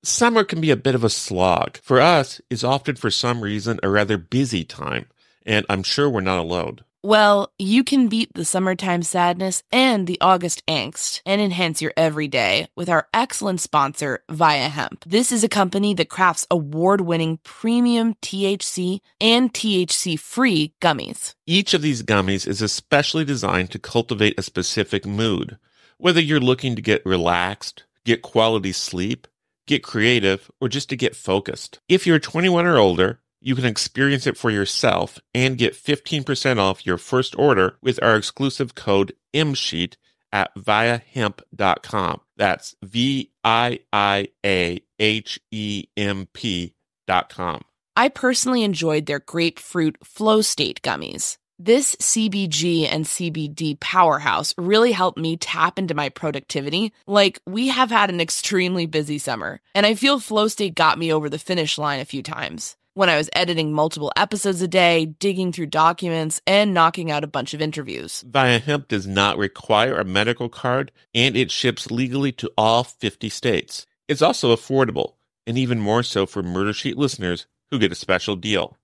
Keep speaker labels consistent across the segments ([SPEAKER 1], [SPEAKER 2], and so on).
[SPEAKER 1] Summer can be a bit of a slog. For us, it's often for some reason a rather busy time, and I'm sure we're not alone.
[SPEAKER 2] Well, you can beat the summertime sadness and the August angst and enhance your everyday with our excellent sponsor, Via Hemp. This is a company that crafts award-winning premium THC and THC-free gummies.
[SPEAKER 1] Each of these gummies is especially designed to cultivate a specific mood, whether you're looking to get relaxed, get quality sleep, get creative, or just to get focused. If you're 21 or older, you can experience it for yourself and get 15% off your first order with our exclusive code MSheet at viahemp.com. That's VIIAHEMP.com.
[SPEAKER 2] I personally enjoyed their grapefruit flow state gummies. This CBG and CBD powerhouse really helped me tap into my productivity. Like, we have had an extremely busy summer, and I feel flow state got me over the finish line a few times when I was editing multiple episodes a day, digging through documents, and knocking out a bunch of interviews.
[SPEAKER 1] Via Hemp does not require a medical card, and it ships legally to all 50 states. It's also affordable, and even more so for Murder Sheet listeners who get a special deal.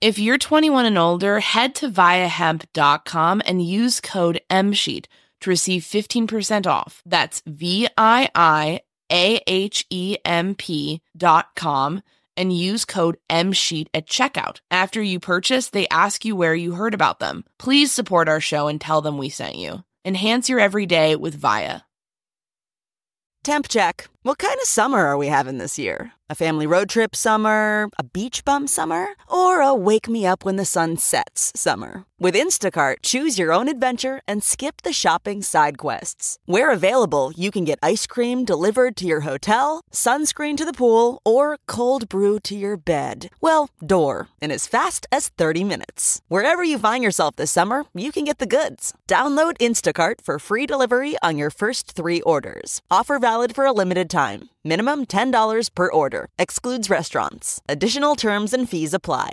[SPEAKER 2] If you're 21 and older, head to viahemp.com and use code MSheet to receive 15% off. That's VIIAHEMP.com and use code MSheet at checkout. After you purchase, they ask you where you heard about them. Please support our show and tell them we sent you. Enhance your everyday with Via.
[SPEAKER 3] Temp check. What kind of summer are we having this year? A family road trip summer? A beach bum summer? Or a wake me up when the sun sets summer? With Instacart, choose your own adventure and skip the shopping side quests. Where available, you can get ice cream delivered to your hotel, sunscreen to the pool, or cold brew to your bed. Well, door, in as fast as 30 minutes. Wherever you find yourself this summer, you can get the goods. Download Instacart for free delivery on your first 3 orders. Offer valid for a limited time. Minimum $10 per order. Excludes restaurants. Additional terms and fees apply.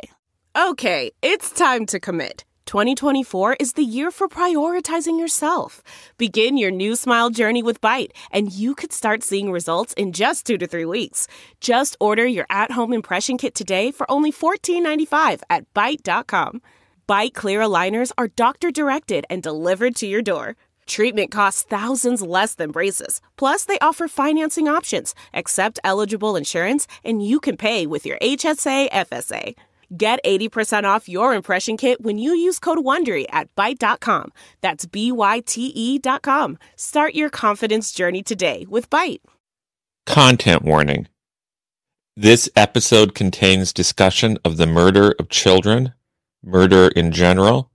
[SPEAKER 4] Okay, it's time to commit. 2024 is the year for prioritizing yourself. Begin your new smile journey with Byte, and you could start seeing results in just 2 to 3 weeks. Just order your at-home impression kit today for only $14.95 at Byte.com. Byte Clear aligners are doctor-directed and delivered to your door. Treatment costs thousands less than braces. Plus, they offer financing options, accept eligible insurance, and you can pay with your HSA FSA. Get 80% off your impression kit when you use code WONDERY at Byte.com. That's BYTE.com. Start your confidence journey today with Byte.
[SPEAKER 1] Content warning. This episode contains discussion of the murder of children, murder in general,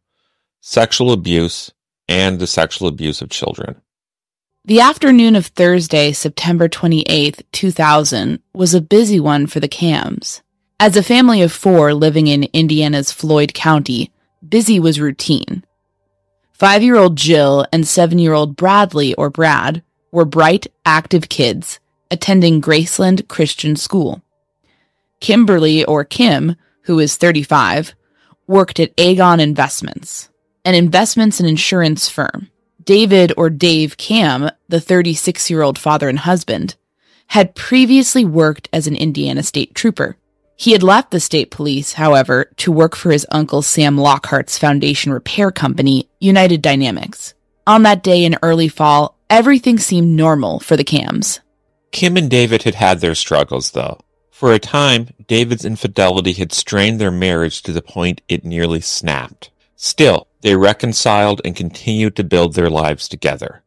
[SPEAKER 1] sexual abuse, and the sexual abuse of children.
[SPEAKER 2] The afternoon of Thursday, September 28th, 2000, was a busy one for the Camms. As a family of 4 living in Indiana's Floyd County, busy was routine. 5-year-old Jill and 7-year-old Bradley, or Brad, were bright, active kids attending Graceland Christian School. Kimberly, or Kim, who is 35, worked at Aegon Investments, an investments and insurance firm. David, or Dave Camm, the 36-year-old father and husband, had previously worked as an Indiana State Trooper. He had left the state police, however, to work for his uncle Sam Lockhart's foundation repair company, United Dynamics. On that day in early fall, everything seemed normal for the Camms.
[SPEAKER 1] Kim and David had had their struggles, though. For a time, David's infidelity had strained their marriage to the point it nearly snapped. Still, they reconciled and continued to build their lives together.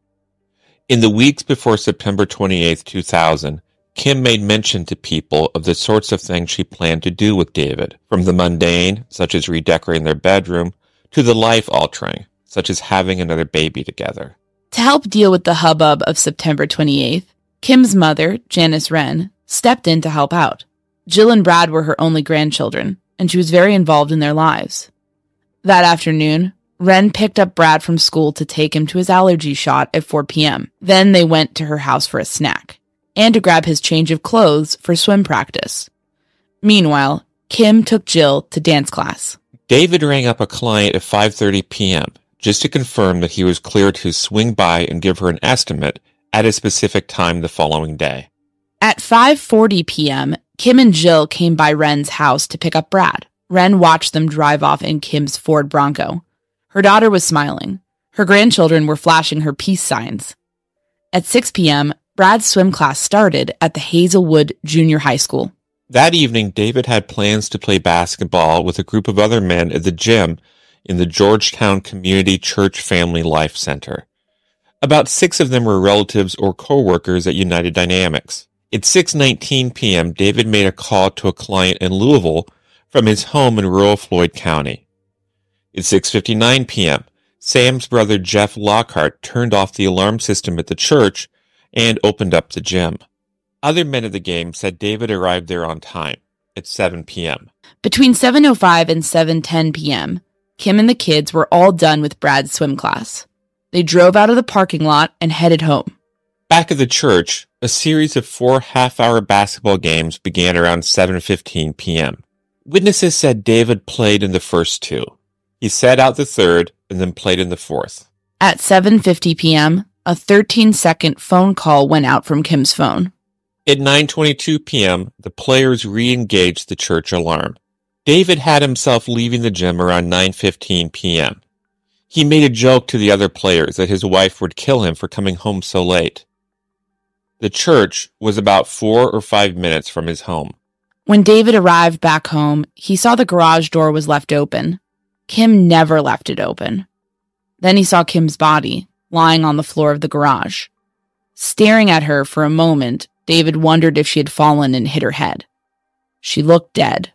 [SPEAKER 1] In the weeks before September 28, 2000, Kim made mention to people of the sorts of things she planned to do with David, from the mundane, such as redecorating their bedroom, to the life-altering, such as having another baby together.
[SPEAKER 2] To help deal with the hubbub of September 28th, Kim's mother, Janice Wren, stepped in to help out. Jill and Brad were her only grandchildren, and she was very involved in their lives. That afternoon, Wren picked up Brad from school to take him to his allergy shot at 4 p.m. Then they went to her house for a snack, and to grab his change of clothes for swim practice. Meanwhile, Kim took Jill to dance class.
[SPEAKER 1] David rang up a client at 5:30 p.m. just to confirm that he was clear to swing by and give her an estimate at a specific time the following day.
[SPEAKER 2] At 5:40 p.m., Kim and Jill came by Wren's house to pick up Brad. Wren watched them drive off in Kim's Ford Bronco. Her daughter was smiling. Her grandchildren were flashing her peace signs. At 6 p.m., Brad's swim class started at the Hazelwood Junior High School.
[SPEAKER 1] That evening, David had plans to play basketball with a group of other men at the gym in the Georgetown Community Church Family Life Center. About 6 of them were relatives or co-workers at United Dynamics. At 6:19 p.m., David made a call to a client in Louisville from his home in rural Floyd County. At 6:59 p.m., Sam's brother Jeff Lockhart turned off the alarm system at the church and opened up the gym. Other men of the game said David arrived there on time, at 7 p.m.
[SPEAKER 2] Between 7:05 and 7:10 p.m., Kim and the kids were all done with Brad's swim class. They drove out of the parking lot and headed home.
[SPEAKER 1] Back at the church, a series of 4 half-hour basketball games began around 7:15 p.m. Witnesses said David played in the first 2. He sat out the third and then played in the fourth.
[SPEAKER 2] At 7:50 p.m., a 13-second phone call went out from Kim's phone.
[SPEAKER 1] At 9:22 p.m., the players re-engaged the church alarm. David had himself leaving the gym around 9:15 p.m. He made a joke to the other players that his wife would kill him for coming home so late. The church was about 4 or 5 minutes from his home.
[SPEAKER 2] When David arrived back home, he saw the garage door was left open. Kim never left it open. Then he saw Kim's body, lying on the floor of the garage. Staring at her for a moment, David wondered if she had fallen and hit her head. She looked dead.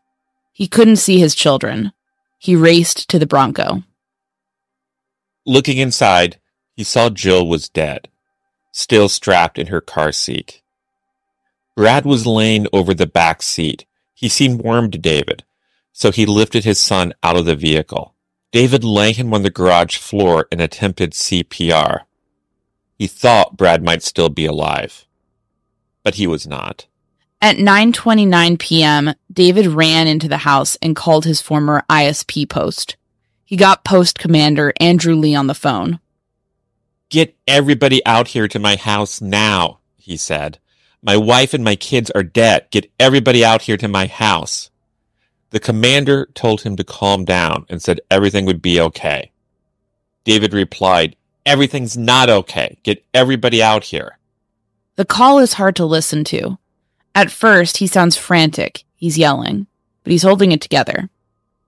[SPEAKER 2] He couldn't see his children. He raced to the Bronco.
[SPEAKER 1] Looking inside, he saw Jill was dead, still strapped in her car seat. Brad was laying over the back seat. He seemed warm to David, so he lifted his son out of the vehicle. David lay him on the garage floor and attempted CPR. He thought Brad might still be alive, but he was not.
[SPEAKER 2] At 9:29 p.m., David ran into the house and called his former ISP post. He got post commander Andrew Lee on the phone.
[SPEAKER 1] "Get everybody out here to my house now," he said. "My wife and my kids are dead. Get everybody out here to my house." The commander told him to calm down and said everything would be okay. David replied, "Everything's not okay. Get everybody out here."
[SPEAKER 2] The call is hard to listen to. At first, he sounds frantic. He's yelling, but he's holding it together.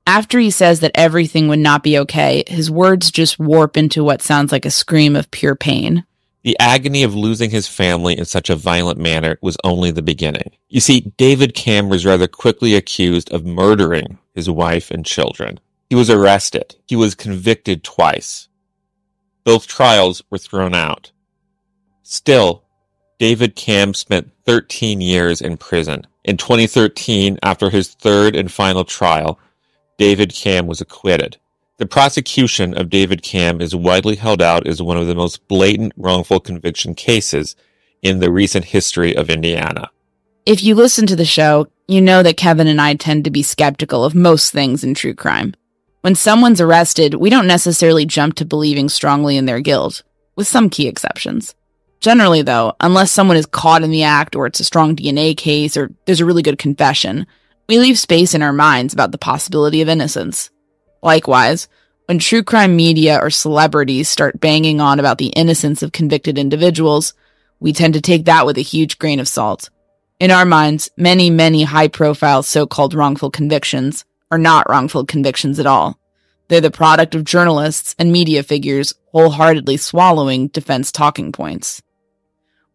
[SPEAKER 2] After he says that everything would not be okay, his words just warp into what sounds like a scream of pure pain.
[SPEAKER 1] The agony of losing his family in such a violent manner was only the beginning. You see, David Camm was rather quickly accused of murdering his wife and children. He was arrested. He was convicted twice. Both trials were thrown out. Still, David Camm spent 13 years in prison. In 2013, after his third and final trial, David Camm was acquitted. The prosecution of David Camm is widely held out as one of the most blatant wrongful conviction cases in the recent history of Indiana.
[SPEAKER 2] If you listen to the show, you know that Kevin and I tend to be skeptical of most things in true crime. When someone's arrested, we don't necessarily jump to believing strongly in their guilt, with some key exceptions. Generally, though, unless someone is caught in the act or it's a strong DNA case or there's a really good confession, we leave space in our minds about the possibility of innocence. Likewise, when true crime media or celebrities start banging on about the innocence of convicted individuals, we tend to take that with a huge grain of salt. In our minds, many high-profile so-called wrongful convictions are not wrongful convictions at all. They're the product of journalists and media figures wholeheartedly swallowing defense talking points.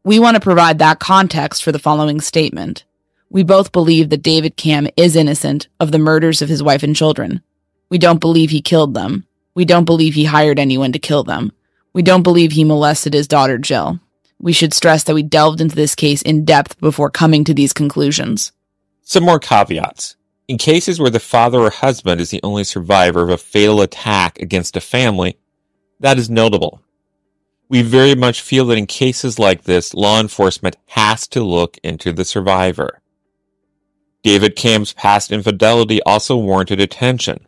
[SPEAKER 2] We want to provide that context for the following statement. We both believe that David Camm is innocent of the murders of his wife and children. We don't believe he killed them. We don't believe he hired anyone to kill them. We don't believe he molested his daughter, Jill. We should stress that we delved into this case in depth before coming to these conclusions.
[SPEAKER 1] Some more caveats. In cases where the father or husband is the only survivor of a fatal attack against a family, that is notable. We very much feel that in cases like this, law enforcement has to look into the survivor. David Camm's past infidelity also warranted attention.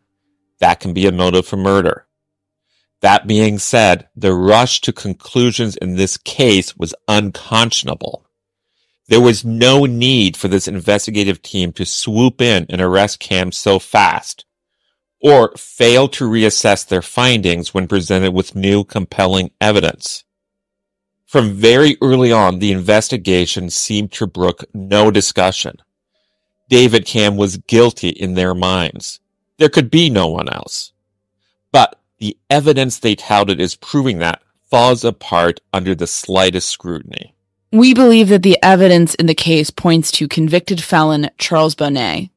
[SPEAKER 1] That can be a motive for murder. That being said, the rush to conclusions in this case was unconscionable. There was no need for this investigative team to swoop in and arrest Camm so fast, or fail to reassess their findings when presented with new compelling evidence. From very early on, the investigation seemed to brook no discussion. David Camm was guilty in their minds. There could be no one else. But the evidence they touted as proving that falls apart under the slightest scrutiny.
[SPEAKER 2] We believe that the evidence in the case points to convicted felon Charles Bonnet.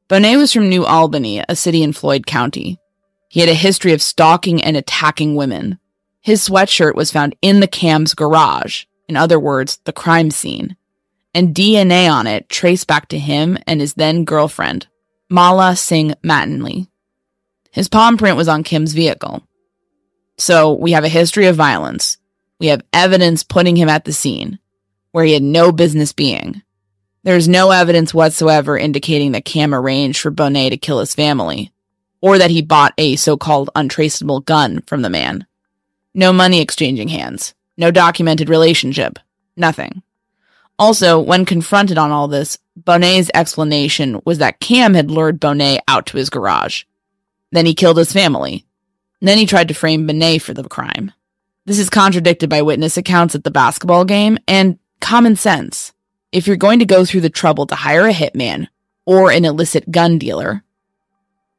[SPEAKER 2] Bonnet was from New Albany, a city in Floyd County. He had a history of stalking and attacking women. His sweatshirt was found in the Camm's garage, in other words, the crime scene, and DNA on it traced back to him and his then-girlfriend, Mala Singh Mattingly. His palm print was on Kim's vehicle. So we have a history of violence. We have evidence putting him at the scene, where he had no business being. There's no evidence whatsoever indicating that Camm arranged for Bonnet to kill his family, or that he bought a so-called untraceable gun from the man. No money exchanging hands. No documented relationship. Nothing. Also, when confronted on all this, Bonnet's explanation was that Camm had lured Bonnet out to his garage. Then he killed his family. Then he tried to frame Bonnet for the crime. This is contradicted by witness accounts at the basketball game and common sense. If you're going to go through the trouble to hire a hitman or an illicit gun dealer,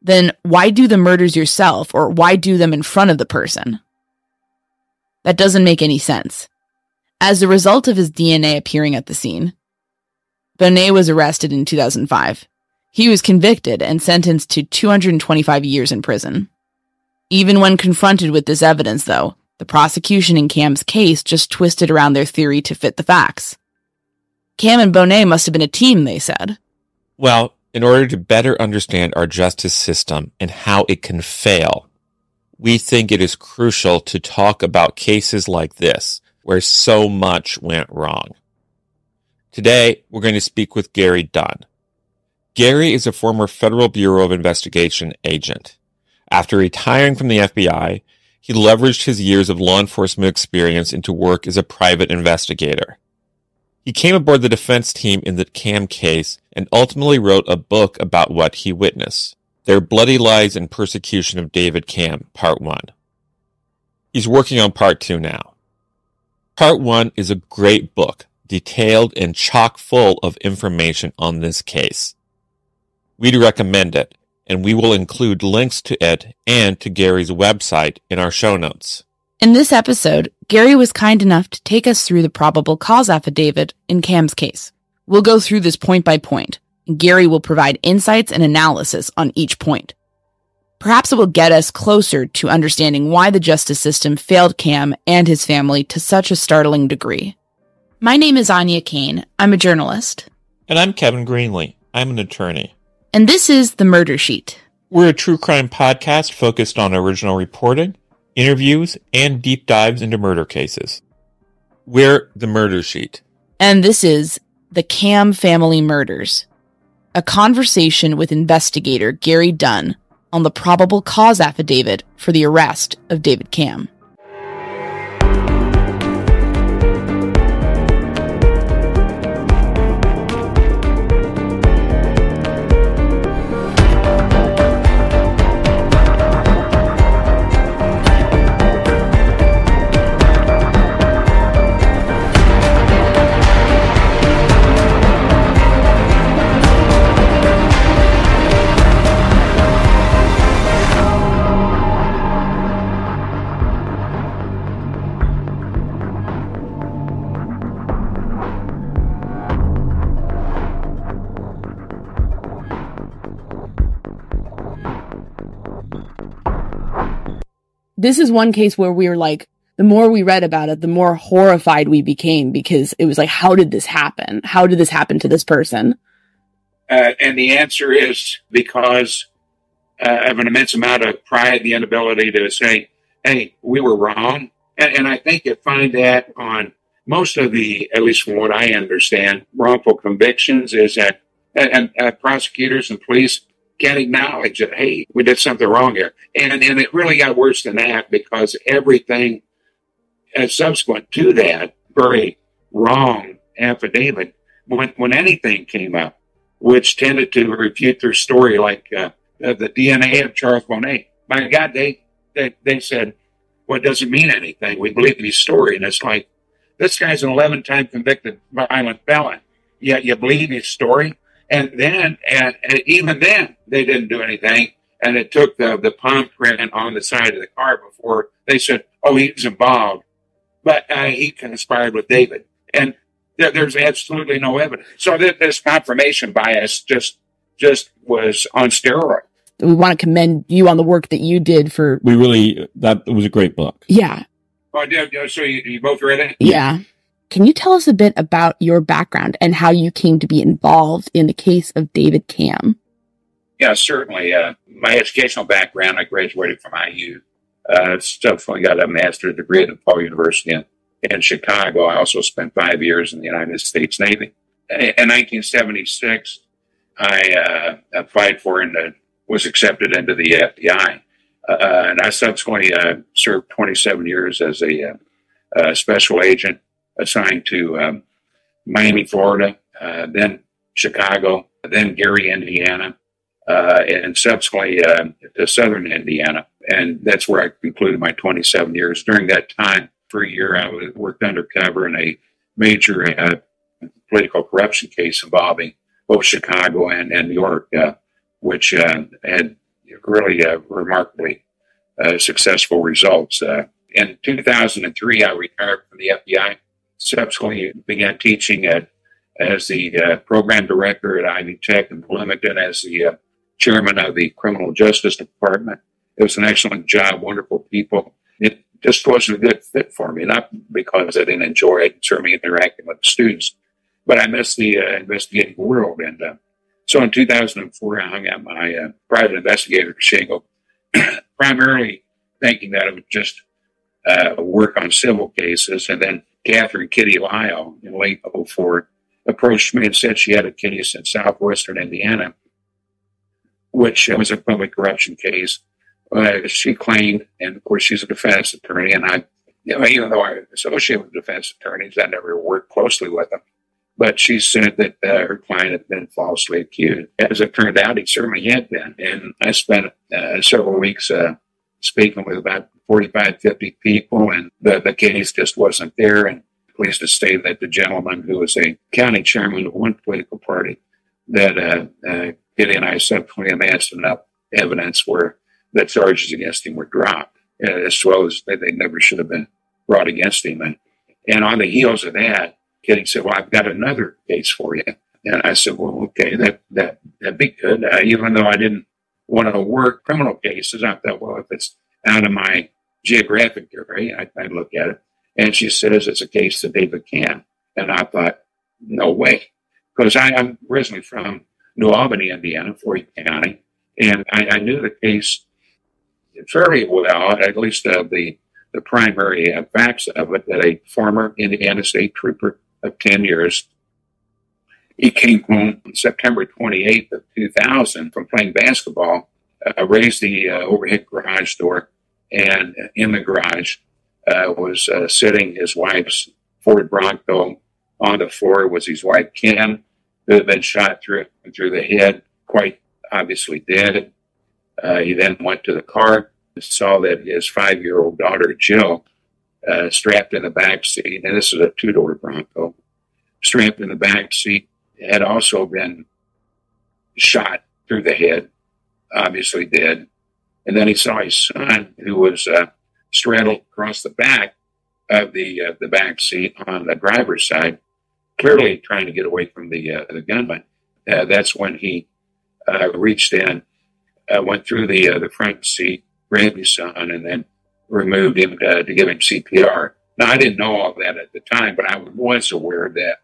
[SPEAKER 2] then why do the murders yourself, or why do them in front of the person? That doesn't make any sense. As a result of his DNA appearing at the scene, Bonnet was arrested in 2005. He was convicted and sentenced to 225 years in prison. Even when confronted with this evidence, though, the prosecution in Camm's case just twisted around their theory to fit the facts. Camm and Bonnet must have been a team, they said.
[SPEAKER 1] Well, in order to better understand our justice system and how it can fail, we think it is crucial to talk about cases like this, where so much went wrong. Today, we're going to speak with Gary Dunn. Gary is a former Federal Bureau of Investigation agent. After retiring from the FBI, he leveraged his years of law enforcement experience into work as a private investigator. He came aboard the defense team in the Camm case and ultimately wrote a book about what he witnessed, Their Bloody Lies and Persecution of David Camm, Part 1. He's working on Part 2 now. Part 1 is a great book, detailed and chock full of information on this case. We'd recommend it, and we will include links to it and to Gary's website in our show notes.
[SPEAKER 2] In this episode, Gary was kind enough to take us through the probable cause affidavit in Camm's case. We'll go through this point by point, and Gary will provide insights and analysis on each point. Perhaps it will get us closer to understanding why the justice system failed Camm and his family to such a startling degree. My name is Anya Kane. I'm a journalist.
[SPEAKER 1] And I'm Kevin Greenlee. I'm an attorney.
[SPEAKER 2] And this is The Murder Sheet.
[SPEAKER 1] We're a true crime podcast focused on original reporting, interviews, and deep dives into murder cases. We're The Murder Sheet.
[SPEAKER 2] And this is The Camm Family Murders, a conversation with investigator Gary Dunn on the probable cause affidavit for the arrest of David Camm. This is one case where we were like, the more we read about it, the more horrified we became, because it was like, how did this happen? How did this happen to this person?
[SPEAKER 5] And the answer is because of an immense amount of pride, the inability to say, hey, we were wrong. And I think you find that on most of the, at least from what I understand, wrongful convictions, is that and prosecutors and police can't acknowledge that, hey, we did something wrong here. And it really got worse than that, because everything subsequent to that very wrong affidavit when anything came up, which tended to refute their story, like the DNA of Charles Bonet. My God, they said, well, it doesn't mean anything. We believe his story. And it's like, this guy's an 11-time convicted violent felon. Yet you believe his story? And then, and even then, they didn't do anything. And it took the palm print on the side of the car before they said, oh, he's involved. But he conspired with David. And there's absolutely no evidence. So this confirmation bias just was on steroids.
[SPEAKER 2] We want to commend you on the work that you did for...
[SPEAKER 6] That was a great book.
[SPEAKER 2] Yeah.
[SPEAKER 5] Oh, so you both read it?
[SPEAKER 2] Yeah. Can you tell us a bit about your background and how you came to be involved in the case of David Camm?
[SPEAKER 5] Yeah, certainly. My educational background, I graduated from IU. Subsequently got a master's degree at DePaul University in Chicago. I also spent 5 years in the United States Navy. In 1976, I applied for and was accepted into the FBI. And I subsequently served 27 years as a special agent assigned to Miami, Florida, then Chicago, then Gary, Indiana, and subsequently to Southern Indiana. And that's where I concluded my 27 years. During that time, for a year, I worked undercover in a major political corruption case involving both Chicago and New York, which had really remarkably successful results. In 2003, I retired from the FBI. Subsequently, began teaching as the program director at Ivy Tech in Bloomington, as the chairman of the Criminal Justice Department. It was an excellent job, wonderful people. It just wasn't a good fit for me, not because I didn't enjoy it, certainly interacting with the students, but I missed the investigating world. And so in 2004, I hung out my private investigator shingle, primarily thinking that it would just work on civil cases. And then Catherine Kitty Lyle in late 2004 approached me and said she had a case in southwestern Indiana, which was a public corruption case. She claimed, and of course she's a defense attorney, and I, even though I associate with defense attorneys, I never worked closely with them. But she said that her client had been falsely accused. As it turned out, he certainly had been. And I spent several weeks speaking with about 45, 50 people, and the case just wasn't there. And pleased to say that the gentleman who was a county chairman of one political party, that Kitty and I subsequently amassed enough evidence where the charges against him were dropped, as well as they never should have been brought against him. And on the heels of that, Kitty said, well, I've got another case for you. And I said, well, okay, that'd be good. Even though I didn't want to work criminal cases, I thought, well, if it's out of my geographic area, I'd look at it. And she says it's a case of David Camm. And I thought, no way. Because I'm originally from New Albany, Indiana, Floyd County. And I knew the case fairly well, at least the primary facts of it, that a former Indiana State Trooper of 10 years, he came home on September 28th of 2000 from playing basketball, raised the overhead garage door, and in the garage was sitting his wife's Ford Bronco. On the floor was his wife, Kim, who had been shot through the head, quite obviously dead. He then went to the car, saw that his 5-year-old daughter, Jill, strapped in the back seat, and this is a 2-door Bronco, strapped in the back seat, had also been shot through the head, obviously dead. And then he saw his son, who was straddled across the back of the back seat on the driver's side, clearly trying to get away from the gunman. That's when he reached in, went through the front seat, grabbed his son, and then removed him to give him CPR. Now, I didn't know all that at the time, but I was aware that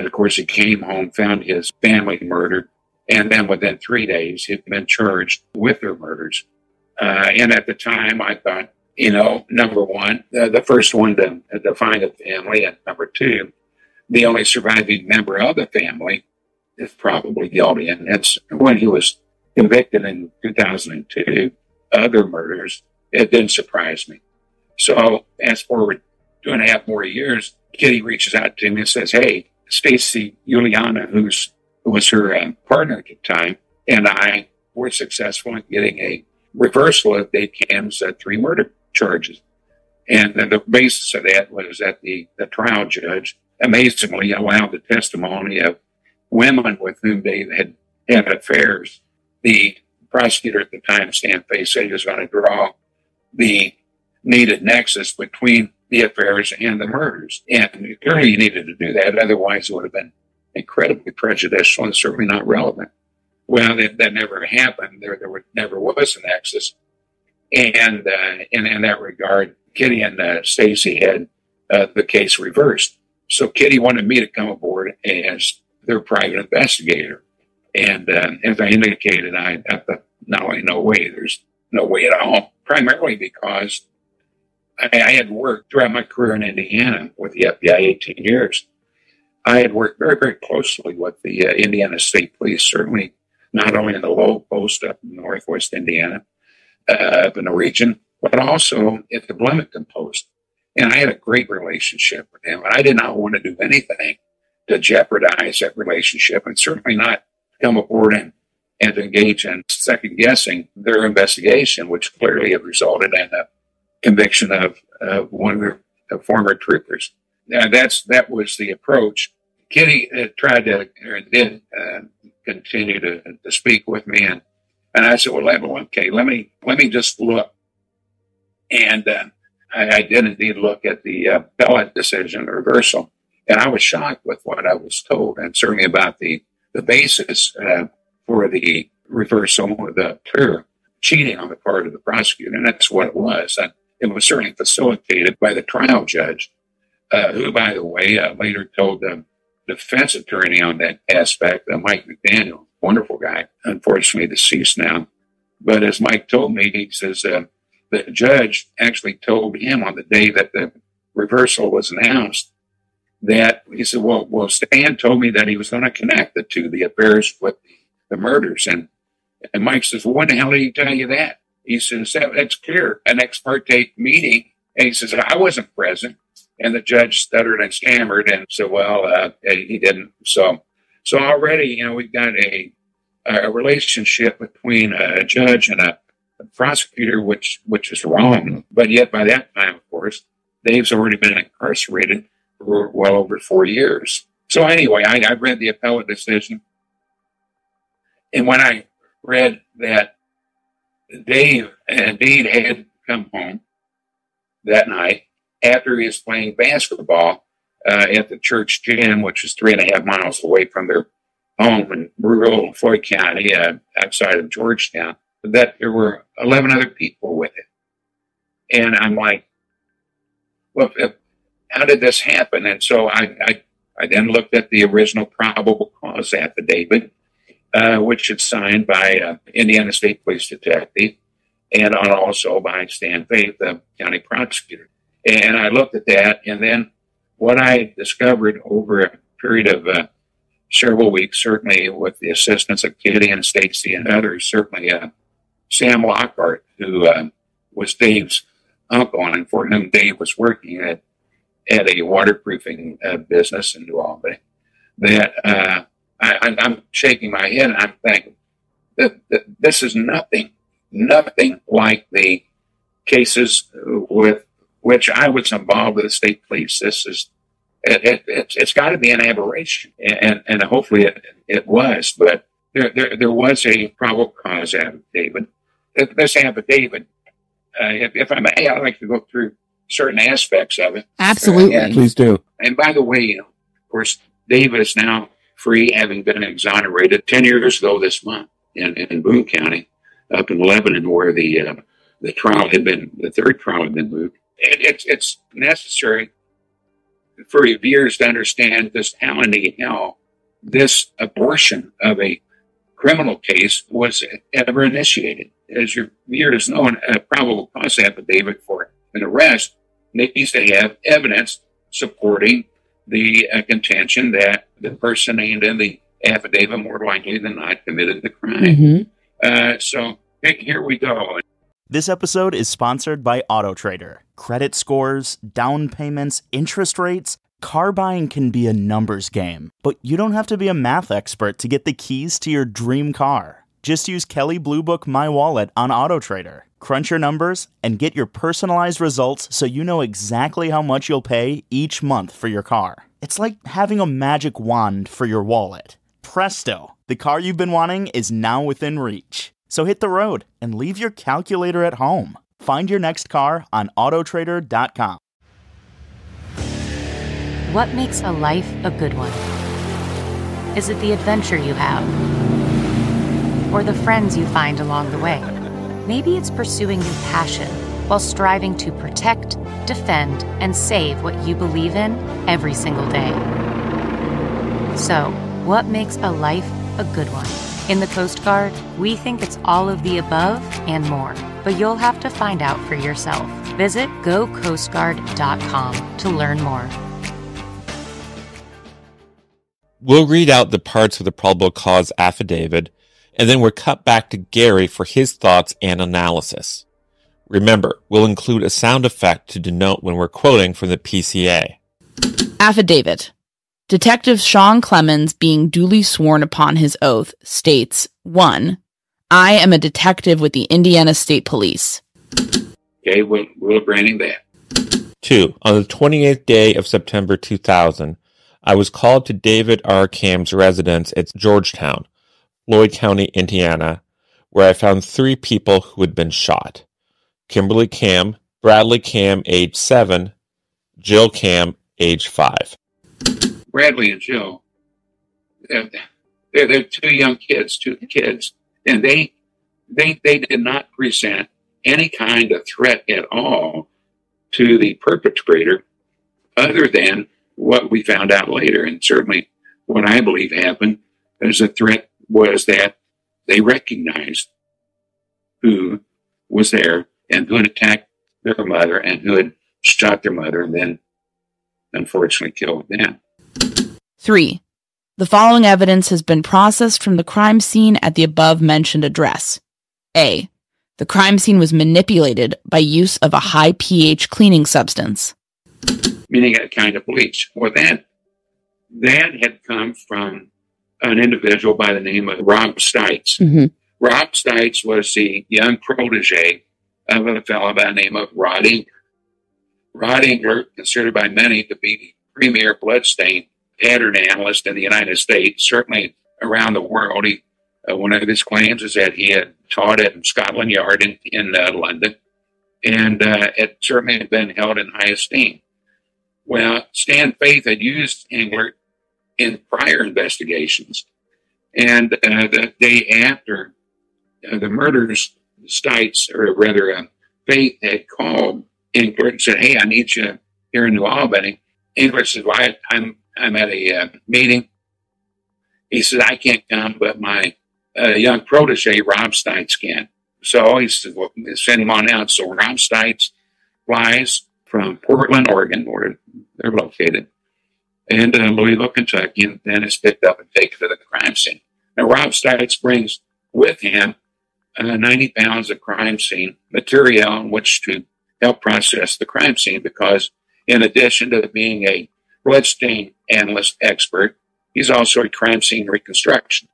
[SPEAKER 5] of course, he came home, found his family murdered, and then within 3 days, he'd been charged with their murders. And at the time, I thought, number one, the first one to find a family, and number two, the only surviving member of the family is probably guilty. And that's when he was convicted in 2002, other murders. It didn't surprise me. So fast forward 2.5 more years, Kitty reaches out to me and says, hey, Stacy Juliana, who was her partner at the time, and I were successful in getting a reversal of Dave Camm's 3 murder charges. And the basis of that was that the trial judge amazingly allowed the testimony of women with whom Dave had affairs. The prosecutor at the time, Stan Fay, said he was going to draw the needed nexus between the affairs and the murders. And clearly you needed to do that, otherwise it would have been incredibly prejudicial and certainly not relevant. Well, that never happened. There never was a nexus. And in that regard, Kitty and Stacy had the case reversed. So Kitty wanted me to come aboard as their private investigator. And as I indicated, I thought, no way, there's no way at all, primarily because I had worked throughout my career in Indiana with the FBI 18 years. I had worked very, very closely with the Indiana State Police, certainly not only in the low post up in northwest Indiana, up in the region, but also at the Bloomington post. And I had a great relationship with them. And I did not want to do anything to jeopardize that relationship, and certainly not come aboard and engage in second guessing their investigation, which clearly had resulted in a conviction of one of their former troopers. That was the approach. Kitty did continue to speak with me, and I said, well, okay, let me just look. And I did indeed look at the appellate decision reversal, and I was shocked with what I was told, and certainly about the basis for the reversal, the clear cheating on the part of the prosecutor, and that's what it was. And it was certainly facilitated by the trial judge, who, by the way, later told the defense attorney on that aspect, Mike McDaniel, wonderful guy, unfortunately deceased now. But as Mike told me, he says the judge actually told him on the day that the reversal was announced that he said, well, Stan told me that he was going to connect the affairs with the murders. And Mike says, well, when the hell did he tell you that? He says, that's clear, an ex parte meeting. And he says, I wasn't present. And the judge stuttered and stammered and said, well, he didn't. So already, we've got a relationship between a judge and a prosecutor, which is wrong. But yet by that time, of course, Dave's already been incarcerated for well over 4 years. So anyway, I read the appellate decision. And when I read that Dave indeed had come home that night after he was playing basketball at the church gym, which is 3.5 miles away from their home in rural Floyd County, outside of Georgetown, that there were 11 other people with it. And I'm like, well, how did this happen? And so I then looked at the original probable cause affidavit, which is signed by Indiana State Police detective and also by Stan Fay, the county prosecutor. And I looked at that, and then what I discovered over a period of several weeks, certainly with the assistance of Kitty and Stacy and others, certainly Sam Lockhart, who was Dave's uncle and for whom Dave was working at a waterproofing business in New Albany, that I'm shaking my head and I'm thinking that this is nothing like the cases with which I was involved with the state police. This is, it's got to be an aberration, and hopefully it was. But there was a probable cause affidavit. This affidavit, if I may, I'd like to go through certain aspects of it.
[SPEAKER 2] Absolutely.
[SPEAKER 6] Please do.
[SPEAKER 5] And by the way, of course, David is now free, having been exonerated 10 years ago this month in Boone County, up in Lebanon, where the trial had been, the third trial had been moved. It's necessary for viewers to understand just how in the hell this abortion of a criminal case was ever initiated. As your viewers know, a probable cause affidavit for an arrest needs to have evidence supporting the contention that the person named in the affidavit more likely than not committed the crime. Mm-hmm. So here we go.
[SPEAKER 7] This episode is sponsored by AutoTrader. Credit scores, down payments, interest rates, Car buying can be a numbers game, but you don't have to be a math expert to get the keys to your dream car. Just use Kelley Blue Book My Wallet on AutoTrader. Crunch your numbers and get your personalized results so you know exactly how much you'll pay each month for your car. It's like having a magic wand for your wallet. Presto! The car you've been wanting is now within reach. So hit the road and leave your calculator at home. Find your next car on autotrader.com.
[SPEAKER 8] What makes a life a good one? Is it the adventure you have? Or the friends you find along the way? Maybe it's pursuing your passion while striving to protect, defend, and save what you believe in every single day. So, what makes a life a good one? In the Coast Guard, we think it's all of the above and more, but you'll have to find out for yourself. Visit gocoastguard.com to learn more.
[SPEAKER 1] We'll read out the parts of the probable cause affidavit, and then we're cut back to Gary for his thoughts and analysis. Remember, we'll include a sound effect to denote when we're quoting from the PCA.
[SPEAKER 2] Affidavit. Detective Sean Clemens, being duly sworn upon his oath, states, 1. I am a detective with the Indiana State Police.
[SPEAKER 5] Okay, we'll granting that.
[SPEAKER 1] 2. On the 28th day of September 2000, I was called to David R. Camm's residence at Georgetown, Floyd County, Indiana, where I found 3 people who had been shot. Kimberly Camm, Bradley Camm, age 7, Jill Camm, age 5.
[SPEAKER 5] Bradley and Jill, they're 2 young kids, 2 kids, and they did not present any kind of threat at all to the perpetrator other than what we found out later, and certainly what I believe happened as a threat was that they recognized who was there and who had attacked their mother and who had shot their mother and then unfortunately killed them.
[SPEAKER 2] 3. The following evidence has been processed from the crime scene at the above-mentioned address. A. The crime scene was manipulated by use of a high pH cleaning substance.
[SPEAKER 5] Meaning a kind of bleach. Well, that had come from an individual by the name of Rob Stites.
[SPEAKER 2] Mm-hmm.
[SPEAKER 5] Rob Stites was the young protege of a fellow by the name of Rod Englert. Rod Englert, considered by many to be the premier bloodstain pattern analyst in the United States, certainly around the world. One of his claims is that he had taught at Scotland Yard in London, and it certainly had been held in high esteem. Well, Stan Faith had used Englert in prior investigations, and the day after the murders, Stites, or rather Faith, had called Englert and said, "Hey, I need you here in New Albany." Englert said, "Well, I'm at a meeting." He said, "I can't come, but my young protege, Rob Stites, can." So he said, "Well, send him on out." So Rob Stites flies from Portland, Oregon, where they're located, and Louisville, Kentucky, and then is picked up and taken to the crime scene. Now, Rob Stites brings with him 90 pounds of crime scene material in which to help process the crime scene, because in addition to being a bloodstain analyst expert, he's also a crime scene reconstruction.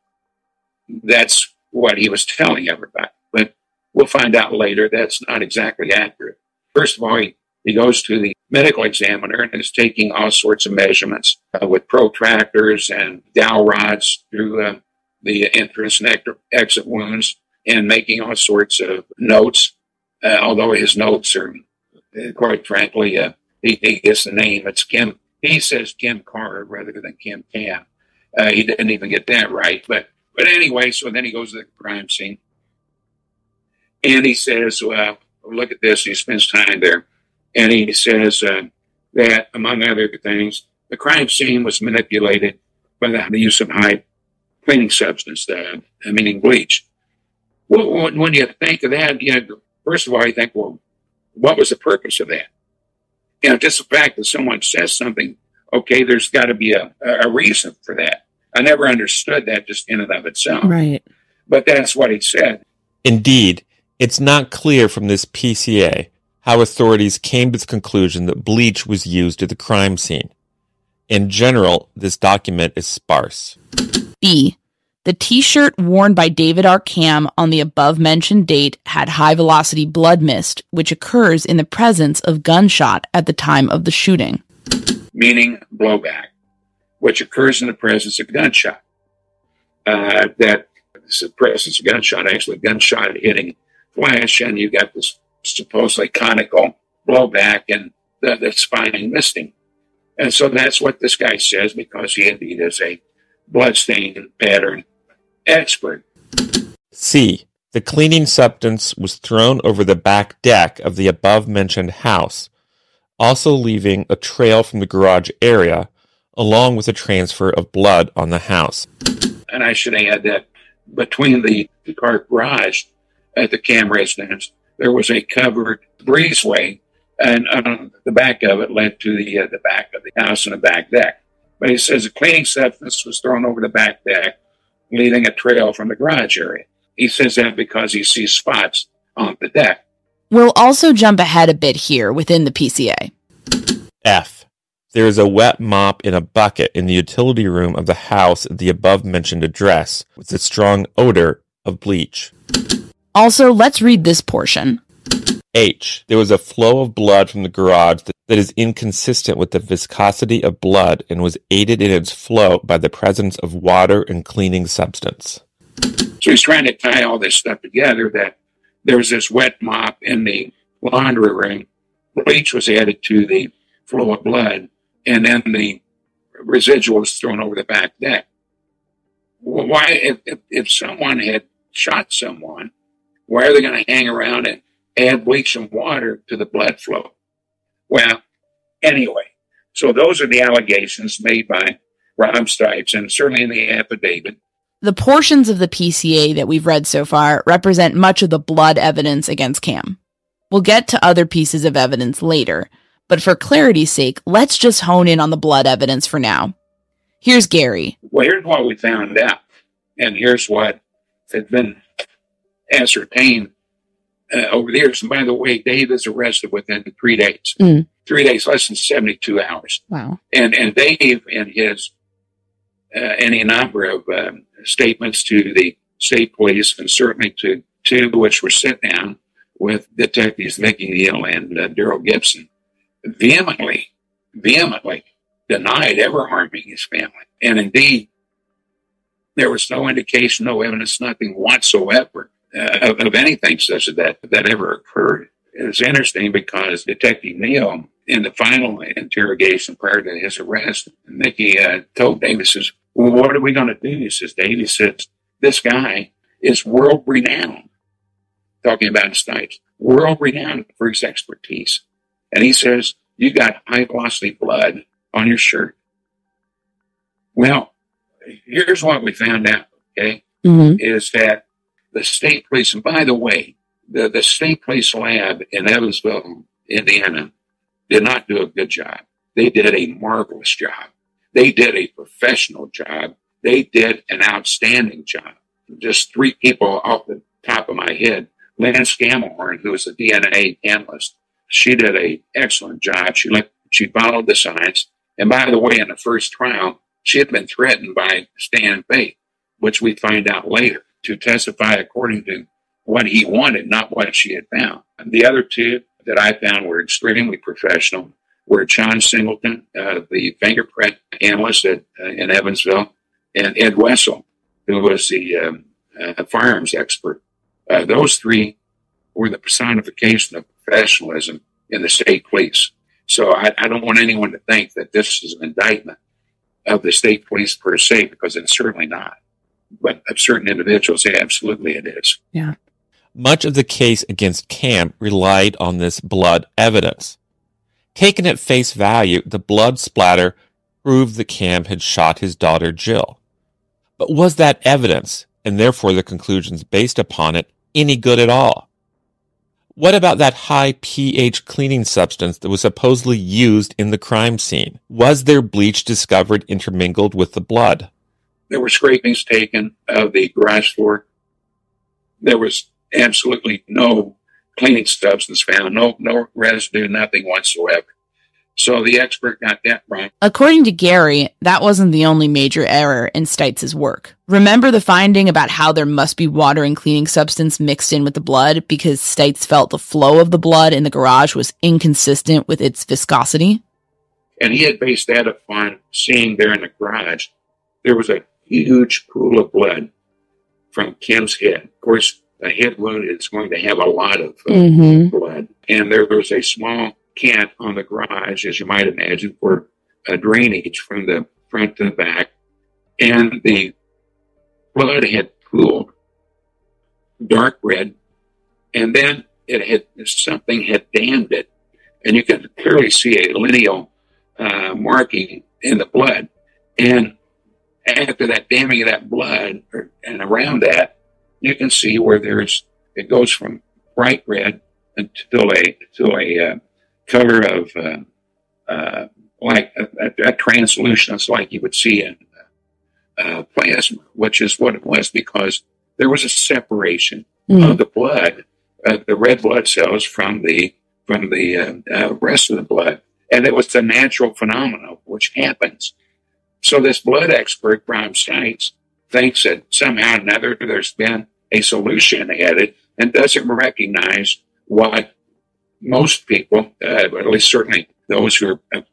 [SPEAKER 5] That's what he was telling everybody. But we'll find out later that's not exactly accurate. First of all, he goes to the medical examiner and is taking all sorts of measurements with protractors and dowel rods through the entrance and exit wounds, and making all sorts of notes, although his notes are, quite frankly, he gets the name. It's Kim. He says Kim Carr rather than Kim Camm. He didn't even get that right. But anyway, so then he goes to the crime scene. And he says, well, look at this. He spends time there. And he says that, among other things, the crime scene was manipulated by the use of high cleaning substance, meaning bleach. Well, when you think of that, first of all, you think, well, what was the purpose of that? Just the fact that someone says something, okay, there's got to be a reason for that. I never understood that just in and of itself.
[SPEAKER 2] Right.
[SPEAKER 5] But that's what he said.
[SPEAKER 1] Indeed, it's not clear from this PCA how authorities came to the conclusion that bleach was used at the crime scene. In general, this document is sparse.
[SPEAKER 2] B. The T-shirt worn by David R. Camm on the above-mentioned date had high-velocity blood mist, which occurs in the presence of gunshot at the time of the shooting.
[SPEAKER 5] Meaning blowback, which occurs in the presence of gunshot. That is the presence of gunshot, actually gunshot hitting flesh, and you got this supposedly conical blowback and the spine misting. And so that's what this guy says, because he indeed is a bloodstain pattern expert.
[SPEAKER 1] C. The cleaning substance was thrown over the back deck of the above-mentioned house, also leaving a trail from the garage area, along with a transfer of blood on the house.
[SPEAKER 5] And I should add that between the car garage at the Camm residence, there was a covered breezeway, and the back of it led to the back of the house and the back deck. But he says the cleaning substance was thrown over the back deck, leaving a trail from the garage area. He says that because he sees spots on the deck.
[SPEAKER 2] We'll also jump ahead a bit here within the PCA.
[SPEAKER 1] F. There is a wet mop in a bucket in the utility room of the house at the above-mentioned address, with a strong odor of bleach.
[SPEAKER 2] Also, let's read this portion.
[SPEAKER 1] H. There was a flow of blood from the garage that is inconsistent with the viscosity of blood and was aided in its flow by the presence of water and cleaning substance.
[SPEAKER 5] So he's trying to tie all this stuff together, that there's this wet mop in the laundry room, bleach was added to the flow of blood, and then the residual was thrown over the back deck. Why, if someone had shot someone, why are they going to hang around and add bleach and water to the blood flow? Well, anyway, so those are the allegations made by Rob Stipes, and certainly in the affidavit.
[SPEAKER 2] The portions of the PCA that we've read so far represent much of the blood evidence against Camm. We'll get to other pieces of evidence later, but for clarity's sake, let's just hone in on the blood evidence for now. Here's Gary.
[SPEAKER 5] Well, here's what we found out, and here's what had been ascertained over the years. And by the way, Dave is arrested within 3 days. 3 days, less than 72 hours.
[SPEAKER 2] Wow.
[SPEAKER 5] And Dave, in his any number of statements to the state police, and certainly to two which were sit down with detectives Mickey Neal and Daryl Gibson, vehemently denied ever harming his family. And indeed, there was no indication, no evidence, nothing whatsoever of anything such as that ever occurred. It's interesting because Detective Neal, in the final interrogation prior to his arrest, Mickey told David, says, well, what are we going to do? He says, David says, this guy is world renowned, talking about Stipes, world renowned for his expertise. And he says, you got high velocity blood on your shirt. Well, here's what we found out, okay, is that the state police, and by the way, the state police lab in Evansville, Indiana, did not do a good job. They did a marvelous job. They did a professional job. They did an outstanding job. Just 3 people off the top of my head. Lynn Scammahorn, who was a DNA analyst, she did an excellent job. She followed the science. And by the way, in the first trial, she had been threatened by Stan Faith, which we find out later, to testify according to what he wanted, not what she had found. And the other 2 that I found were extremely professional were John Singleton, the fingerprint analyst in Evansville, and Ed Wessel, who was the firearms expert. Those 3 were the personification of professionalism in the state police. So I don't want anyone to think that this is an indictment of the state police per se, because it's certainly not. But of certain individuals, yeah, absolutely it is.
[SPEAKER 2] Yeah.
[SPEAKER 1] Much of the case against Camm relied on this blood evidence. Taken at face value, the blood splatter proved that Camm had shot his daughter Jill. But was that evidence, and therefore the conclusions based upon it, any good at all? What about that high pH cleaning substance that was supposedly used in the crime scene? Was there bleach discovered intermingled with the blood?
[SPEAKER 5] There were scrapings taken of the garage floor. There was absolutely no cleaning substance found, no residue, nothing whatsoever. So the expert got that wrong.
[SPEAKER 2] According to Gary, that wasn't the only major error in Stites' work. Remember the finding about how there must be water and cleaning substance mixed in with the blood because Stites felt the flow of the blood in the garage was inconsistent with its viscosity?
[SPEAKER 5] And he had based that upon seeing there in the garage, there was a huge pool of blood from Kim's head. Of course, a head wound is going to have a lot of blood. And there was a small can on the garage, as you might imagine, for a drainage from the front to the back. And the blood had pooled dark red, and then something had dammed it. And you can clearly see a lineal marking in the blood. And after that damming of that blood, and around that, you can see where it goes from bright red until a color of like a translucence like you would see in plasma, which is what it was because there was a separation of the blood, the red blood cells from the rest of the blood. And it was the natural phenomenon which happens. So this blood expert, Brian Stites, thinks that somehow or another there's been a solution added and doesn't recognize what most people, at least certainly those who are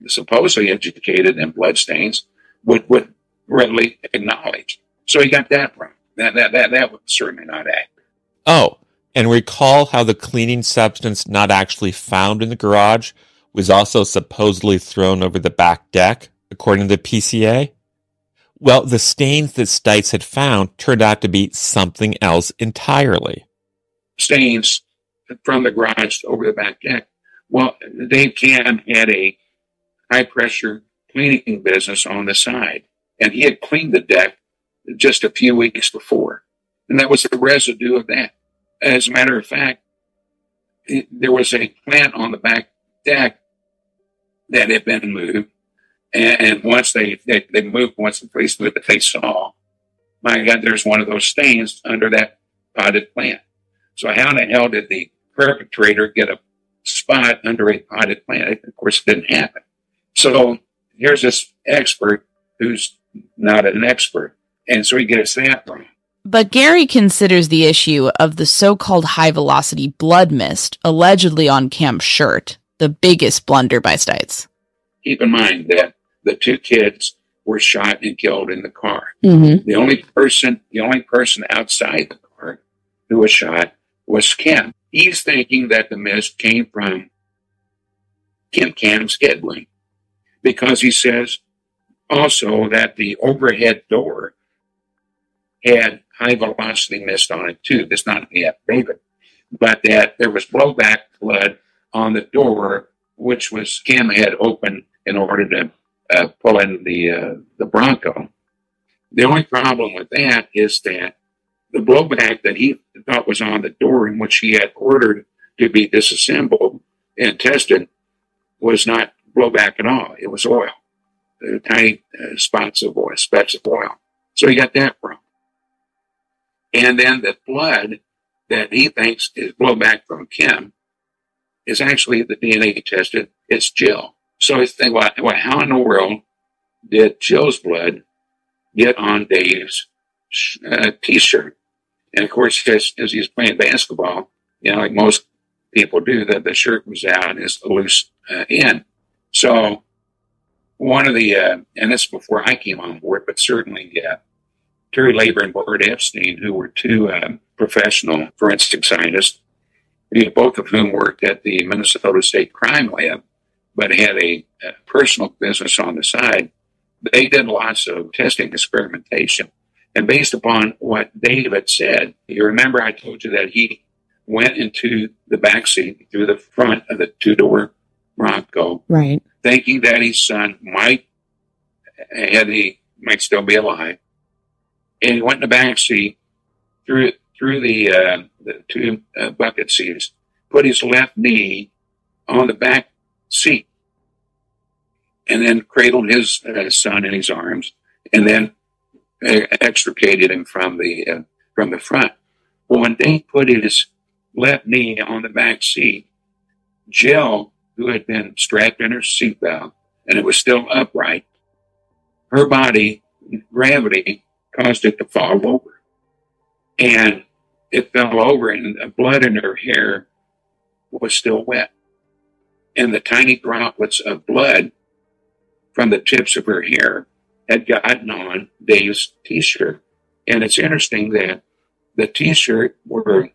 [SPEAKER 5] supposedly educated in bloodstains, would readily acknowledge. So he got that wrong. That was certainly not accurate.
[SPEAKER 1] Oh, and recall how the cleaning substance not actually found in the garage was also supposedly thrown over the back deck, according to the PCA? Well, the stains that Stites had found turned out to be something else entirely.
[SPEAKER 5] Stains from the garage over the back deck. Well, Dave Camm had a high-pressure cleaning business on the side, and he had cleaned the deck just a few weeks before, and that was the residue of that. As a matter of fact, there was a plant on the back deck that had been moved, and once they moved, once the police moved it, they saw, my God, there's one of those stains under that potted plant. So how in the hell did the perpetrator get a spot under a potted plant? Of course, it didn't happen. So here's this expert who's not an expert, and so he gets that wrong.
[SPEAKER 2] But Gary considers the issue of the so-called high-velocity blood mist allegedly on Camm's shirt the biggest blunder by Stites.
[SPEAKER 5] Keep in mind that the two kids were shot and killed in the car. The only person outside the car who was shot was Camm. He's thinking that the mist came from Camm's head wound because he says also that the overhead door had high velocity mist on it too. That's not in the affidavit, but that there was blowback blood on the door, which was Camm had opened in order to pull in the Bronco. The only problem with that is that the blowback that he thought was on the door, in which he had ordered to be disassembled and tested, was not blowback at all. It was oil, tiny spots of oil, specks of oil. So he got that wrong. And then the blood that he thinks is blowback from Camm is actually the DNA tested. It's Jill. So he's thinking, well, how in the world did Jill's blood get on Dave's T-shirt? And of course, as he's playing basketball, like most people do, that the shirt was out and it's loose in. So one of the, and this is before I came on board, but certainly Terry Labor and Bart Epstein, who were two professional forensic scientists, both of whom worked at the Minnesota State Crime Lab, but had a personal business on the side. They did lots of testing experimentation. And based upon what David said, you remember I told you that he went into the backseat through the front of the two-door Bronco, right, thinking that his son might still be alive. And he went in the backseat through the two bucket seats, put his left knee on the back seat, and then cradled his son in his arms, and then extricated him from the front. Well, when Dave put his left knee on the back seat, Jill who had been strapped in her seatbelt, and it was still upright. Her body, gravity, caused it to fall over. And it fell over, and the blood in her hair was still wet. And the tiny droplets of blood from the tips of her hair had gotten on Dave's T-shirt. And it's interesting that the T-shirt where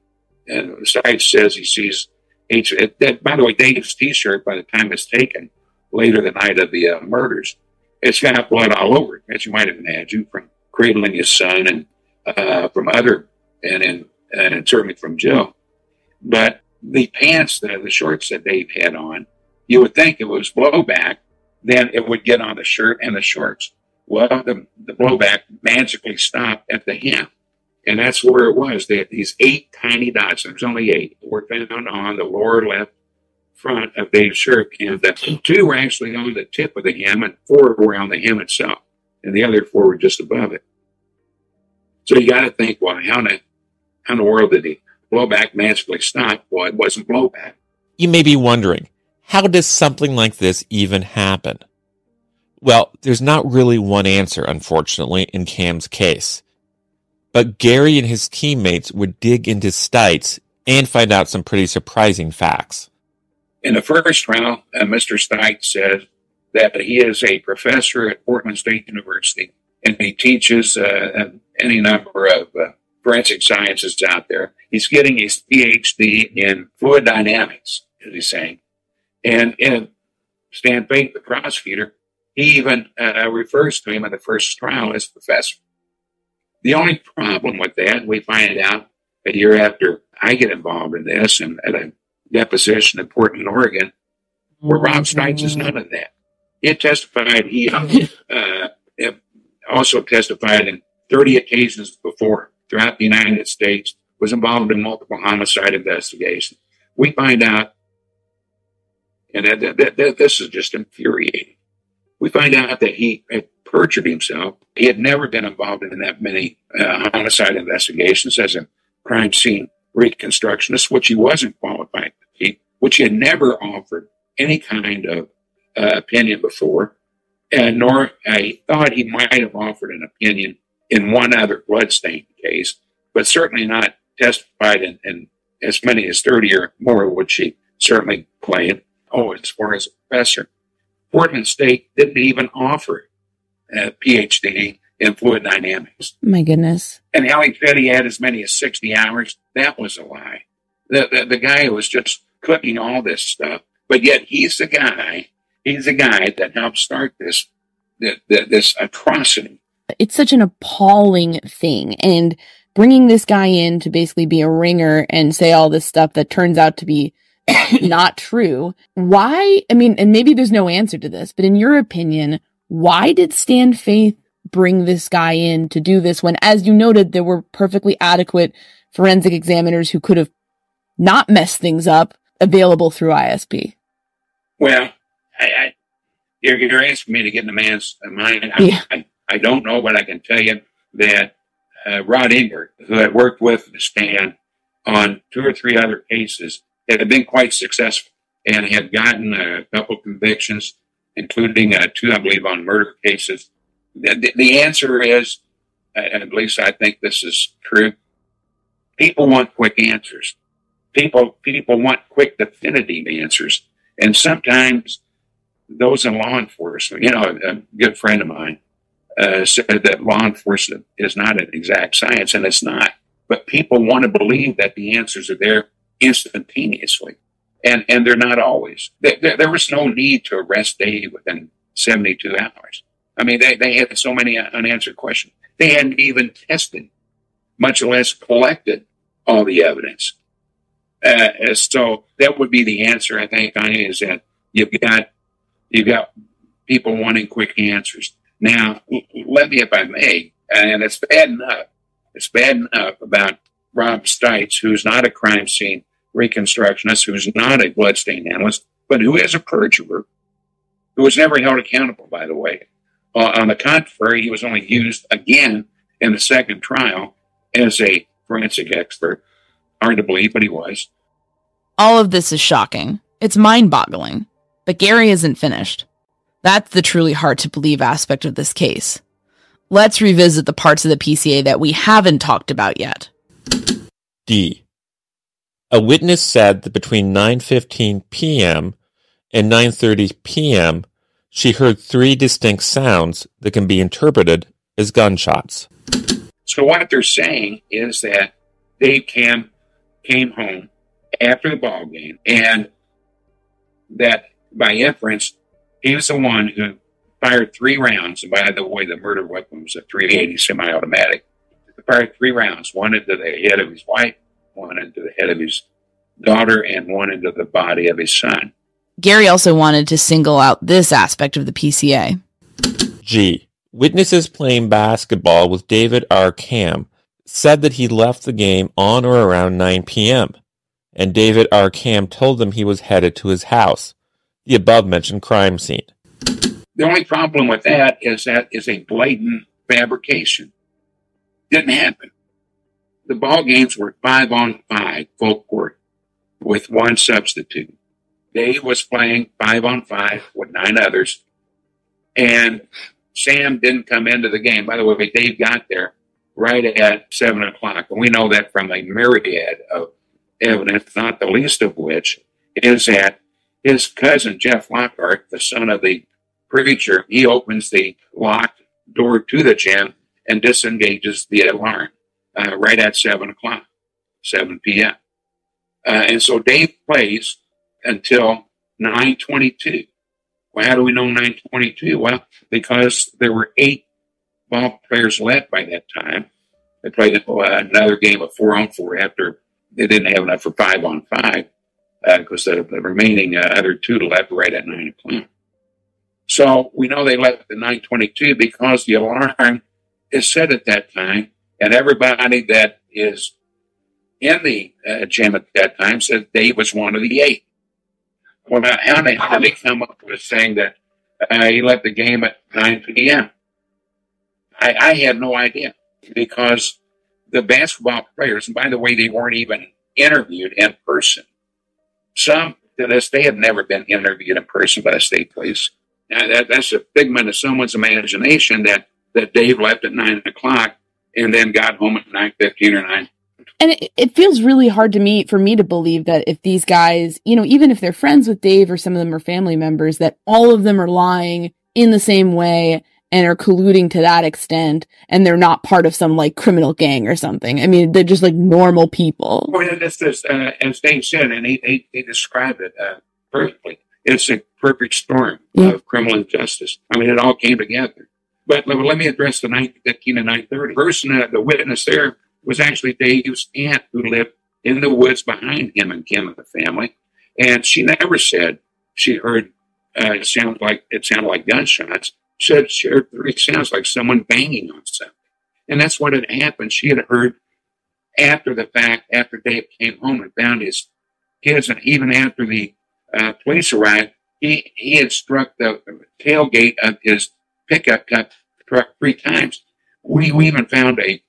[SPEAKER 5] Stites says he sees by the way, Dave's T-shirt, by the time it's taken later the night of the murders, it's got blood all over it, as you might imagine, from cradling his son and from other, and certainly from Jill. But the pants, the shorts that Dave had on, you would think it was blowback, then it would get on the shirt and the shorts. Well, the blowback magically stopped at the hem. And that's where it was. They had these 8 tiny dots. There's only 8. Were found on the lower left front of Dave's shirt. And the 2 were actually on the tip of the hem, and 4 were on the hem itself. And the other 4 were just above it. So you got to think, well, how in the world did the blowback magically stop? Well, it wasn't blowback.
[SPEAKER 1] You may be wondering, how does something like this even happen? Well, there's not really one answer, unfortunately, in Camm's case. But Gary and his teammates would dig into Stites and find out some pretty surprising facts.
[SPEAKER 5] In the first trial, Mr. Stites says that he is a professor at Portland State University, and he teaches any number of forensic sciences out there. He's getting his PhD in fluid dynamics, as he's saying. And Stan Fate, the prosecutor, he even refers to him in the first trial as professor. The only problem with that, we find out a year after I get involved in this, and at a deposition in Portland, Oregon, where Rob Stites is none of that. He testified, he also testified in 30 occasions before throughout the United States, was involved in multiple homicide investigations. We find out, and this is just infuriating, we find out that he had perjured himself. He had never been involved in that many homicide investigations as a crime scene reconstructionist, which he wasn't qualified to be, which he had never offered any kind of opinion before, and nor I thought he might have offered an opinion in one other bloodstain case, but certainly not testified in as many as 30 or more, which he certainly claimed. Oh, as far as a professor, Portland State didn't even offer a PhD in fluid dynamics.
[SPEAKER 2] My goodness.
[SPEAKER 5] And how he said he had as many as 60 hours, that was a lie. The guy who was just cooking all this stuff, but yet he's the guy that helped start this atrocity.
[SPEAKER 2] It's such an appalling thing. And bringing this guy in to basically be a ringer and say all this stuff that turns out to be not true. Why? I mean, and maybe there's no answer to this, but in your opinion, why did Stan Faith bring this guy in to do this when, as you noted, there were perfectly adequate forensic examiners who could have not messed things up available through ISP?
[SPEAKER 5] Well, you're asking me to get in the man's mind. I don't know, but I can tell you that Rod Engert, who had worked with Stan on 2 or 3 other cases, had been quite successful and had gotten a couple convictions, including 2, I believe, on murder cases. The answer is, at least I think this is true, people want quick answers. People want quick, definitive answers. And sometimes those in law enforcement, a good friend of mine said that law enforcement is not an exact science, and it's not. But people want to believe that the answers are there instantaneously, and they're not always. There was no need to arrest Dave within 72 hours. I mean, they had so many unanswered questions. They hadn't even tested, much less collected all the evidence. So that would be the answer, I think, Anya, is that you've got people wanting quick answers. Now, let me, if I may, and it's bad enough about Rob Stites, who's not a crime scene reconstructionist, who's not a bloodstain analyst, but who is a perjurer, who was never held accountable, by the way. On the contrary, he was only used again in the second trial as a forensic expert. Hard to believe, but he was.
[SPEAKER 2] All of this is shocking. It's mind-boggling. But Gary isn't finished. That's the truly hard-to-believe aspect of this case. Let's revisit the parts of the PCA that we haven't talked about yet.
[SPEAKER 1] D. A witness said that between 9:15 p.m. and 9:30 p.m., she heard 3 distinct sounds that can be interpreted as gunshots.
[SPEAKER 5] So what they're saying is that Dave Camm came home after the ball game, and that by inference, he was the one who fired 3 rounds. And by the way, the murder weapon was a .380 semi-automatic. He fired 3 rounds, one into the head of his wife, one into the head of his daughter, and one into the body of his son.
[SPEAKER 2] Gary also wanted to single out this aspect of the PCA.
[SPEAKER 1] G. Witnesses playing basketball with David R. Camm said that he left the game on or around 9 p.m., and David R. Camm told them he was headed to his house, the above-mentioned crime scene.
[SPEAKER 5] The only problem with that is a blatant fabrication. Didn't happen. The ball games were 5-on-5 full court with 1 substitute. Dave was playing 5-on-5 with 9 others, and Sam didn't come into the game. By the way, Dave got there right at 7 o'clock, and we know that from a myriad of evidence, not the least of which is that his cousin, Jeff Lockhart, the son of the preacher, he opens the locked door to the gym and disengages the alarm right at 7 o'clock, 7 p.m. And so Dave plays until 9:22. Well, how do we know 9:22? Well, because there were 8 ball players left by that time. They played another game of 4-on-4 after they didn't have enough for 5-on-5 because the remaining other 2 left right at 9 o'clock. So we know they left at 9:22 because the alarm is set at that time, and everybody that is in the gym at that time said Dave was one of the 8. Well, now, how did they come up with saying that he left the game at 9 p.m.? I had no idea, because the basketball players, and by the way, they weren't even interviewed in person. Some, to this day, have never been interviewed in person by the state police. Now, that's a figment of someone's imagination that Dave left at 9 o'clock and then got home at 9:15 or 9.
[SPEAKER 2] And it feels really hard for me to believe that if these guys, even if they're friends with Dave or some of them are family members, that all of them are lying in the same way and are colluding to that extent, and they're not part of some criminal gang or something. I mean, they're just normal people.
[SPEAKER 5] Well, this is, as Dave said, and he described it perfectly. It's a perfect storm of criminal injustice. I mean, it all came together. But let me address the 9:15 and 9:30. The person, the witness there, was actually Dave's aunt, who lived in the woods behind him and Kim and the family. And she never said she heard it sounded like gunshots. She heard 3 sounds like someone banging on something. And that's what had happened. She had heard after the fact, after Dave came home and found his kids, and even after the police arrived, he had struck the tailgate of his pickup truck 3 times. We even found a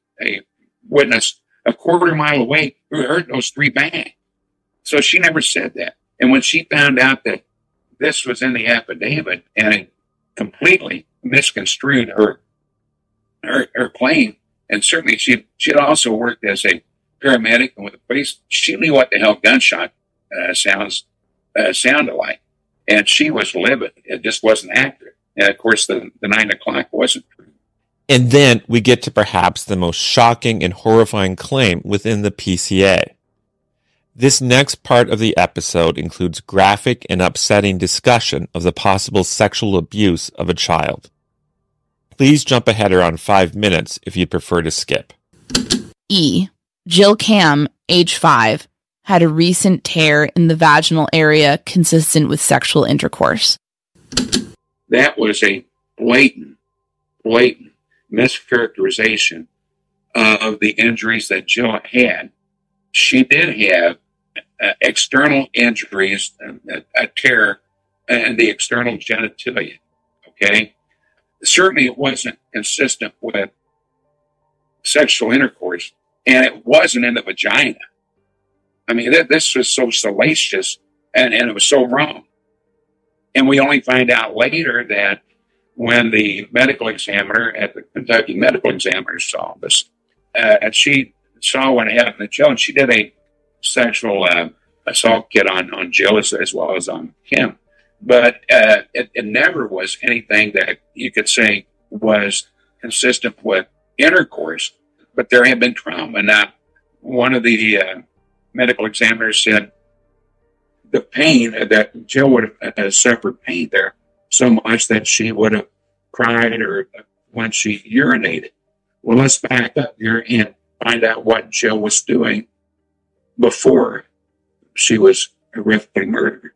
[SPEAKER 5] witness a quarter mile away who heard those 3 bang. So she never said that. And when she found out that this was in the affidavit and it completely misconstrued her claim, and certainly she'd also worked as a paramedic and with the police, she knew what the hell gunshot sounded like. And she was livid. It just wasn't accurate. And of course, the 9 o'clock wasn't true.
[SPEAKER 1] And then we get to perhaps the most shocking and horrifying claim within the PCA. This next part of the episode includes graphic and upsetting discussion of the possible sexual abuse of a child. Please jump ahead around 5 minutes if you'd prefer to skip.
[SPEAKER 2] E. Jill Camm, age 5, had a recent tear in the vaginal area consistent with sexual intercourse.
[SPEAKER 5] That was a blatant mischaracterization of the injuries that Jill had. She did have external injuries, a tear in the external genitalia, okay? Certainly it wasn't consistent with sexual intercourse, and it wasn't in the vagina. I mean, this was so salacious, and it was so wrong. And we only find out later that when the medical examiner at the Kentucky Medical Examiner's Office, and she saw what happened to Jill, and she did a sexual assault kit on Jill as well as on Kim. But it never was anything that you could say was consistent with intercourse, but there had been trauma. Now, one of the medical examiners said the pain that Jill would have suffered pain there so much that she would have cried or when she urinated. Well, let's back up here and find out what Jill was doing before she was horrifically murdered.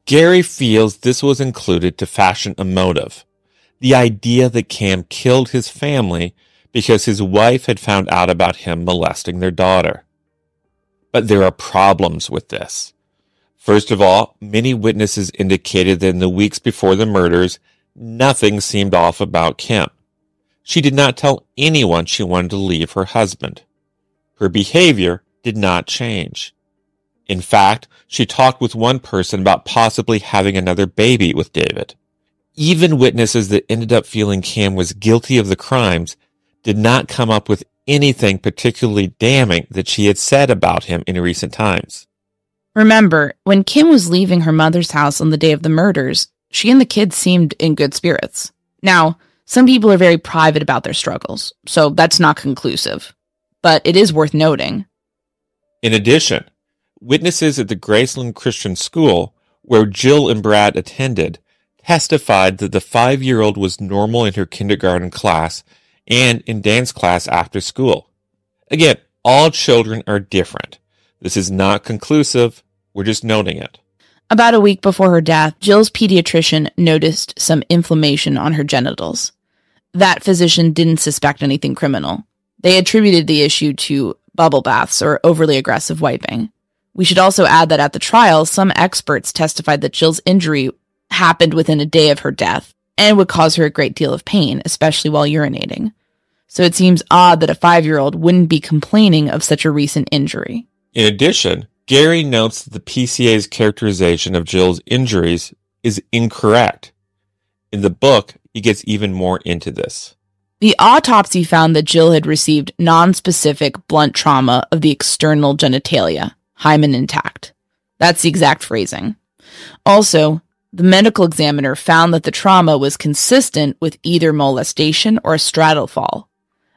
[SPEAKER 1] Gary feels this was included to fashion a motive. The idea that Camm killed his family because his wife had found out about him molesting their daughter. But there are problems with this. First of all, many witnesses indicated that in the weeks before the murders, nothing seemed off about Kim. She did not tell anyone she wanted to leave her husband. Her behavior did not change. In fact, she talked with one person about possibly having another baby with David. Even witnesses that ended up feeling Camm was guilty of the crimes did not come up with anything particularly damning that she had said about him in recent times.
[SPEAKER 2] Remember, when Kim was leaving her mother's house on the day of the murders, she and the kids seemed in good spirits. Now, some people are very private about their struggles, so that's not conclusive. But it is worth noting.
[SPEAKER 1] In addition, witnesses at the Graceland Christian School, where Jill and Brad attended, testified that the 5-year-old was normal in her kindergarten class and in dance class after school. Again, all children are different. This is not conclusive. We're just noting it.
[SPEAKER 2] About a week before her death, Jill's pediatrician noticed some inflammation on her genitals. That physician didn't suspect anything criminal. They attributed the issue to bubble baths or overly aggressive wiping. We should also add that at the trial, some experts testified that Jill's injury happened within a day of her death and would cause her a great deal of pain, especially while urinating. So it seems odd that a 5-year-old wouldn't be complaining of such a recent injury.
[SPEAKER 1] In addition, Gary notes that the PCA's characterization of Jill's injuries is incorrect. In the book, he gets even more into this.
[SPEAKER 2] The autopsy found that Jill had received nonspecific blunt trauma of the external genitalia, hymen intact. That's the exact phrasing. Also, the medical examiner found that the trauma was consistent with either molestation or a straddle fall.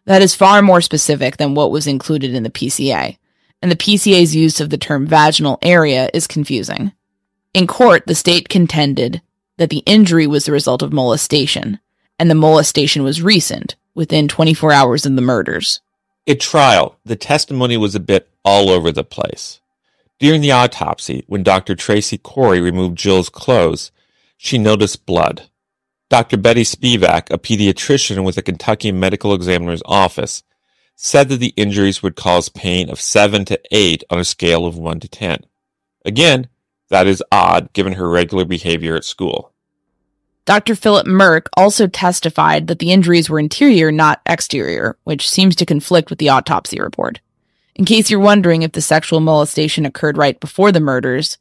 [SPEAKER 2] That is far more specific than what was included in the PCA, and the PCA's use of the term vaginal area is confusing. In court, the state contended that the injury was the result of molestation, and the molestation was recent, within 24 hours of the murders.
[SPEAKER 1] At trial, the testimony was a bit all over the place. During the autopsy, when Dr. Tracy Corey removed Jill's clothes, she noticed blood. Dr. Betty Spivak, a pediatrician with the Kentucky Medical Examiner's Office, said that the injuries would cause pain of 7 to 8 on a scale of 1 to 10. Again, that is odd given her regular behavior at school.
[SPEAKER 2] Dr. Philip Merck also testified that the injuries were interior, not exterior, which seems to conflict with the autopsy report. In case you're wondering if the sexual molestation occurred right before the murders,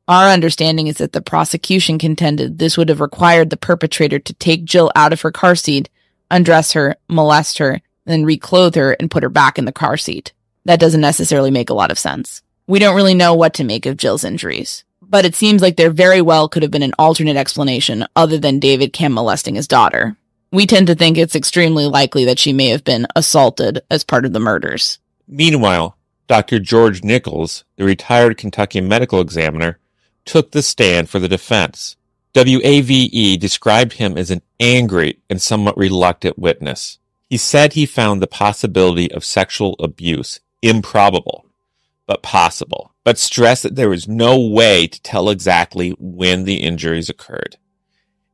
[SPEAKER 2] our understanding is that the prosecution contended this would have required the perpetrator to take Jill out of her car seat, undress her, molest her, then reclothe her and put her back in the car seat. That doesn't necessarily make a lot of sense. We don't really know what to make of Jill's injuries, but it seems like there very well could have been an alternate explanation other than David Camm molesting his daughter. We tend to think it's extremely likely that she may have been assaulted as part of the murders.
[SPEAKER 1] Meanwhile, Dr. George Nichols, the retired Kentucky medical examiner, took the stand for the defense. WAVE described him as an angry and somewhat reluctant witness. He said he found the possibility of sexual abuse improbable, but possible, but stressed that there was no way to tell exactly when the injuries occurred.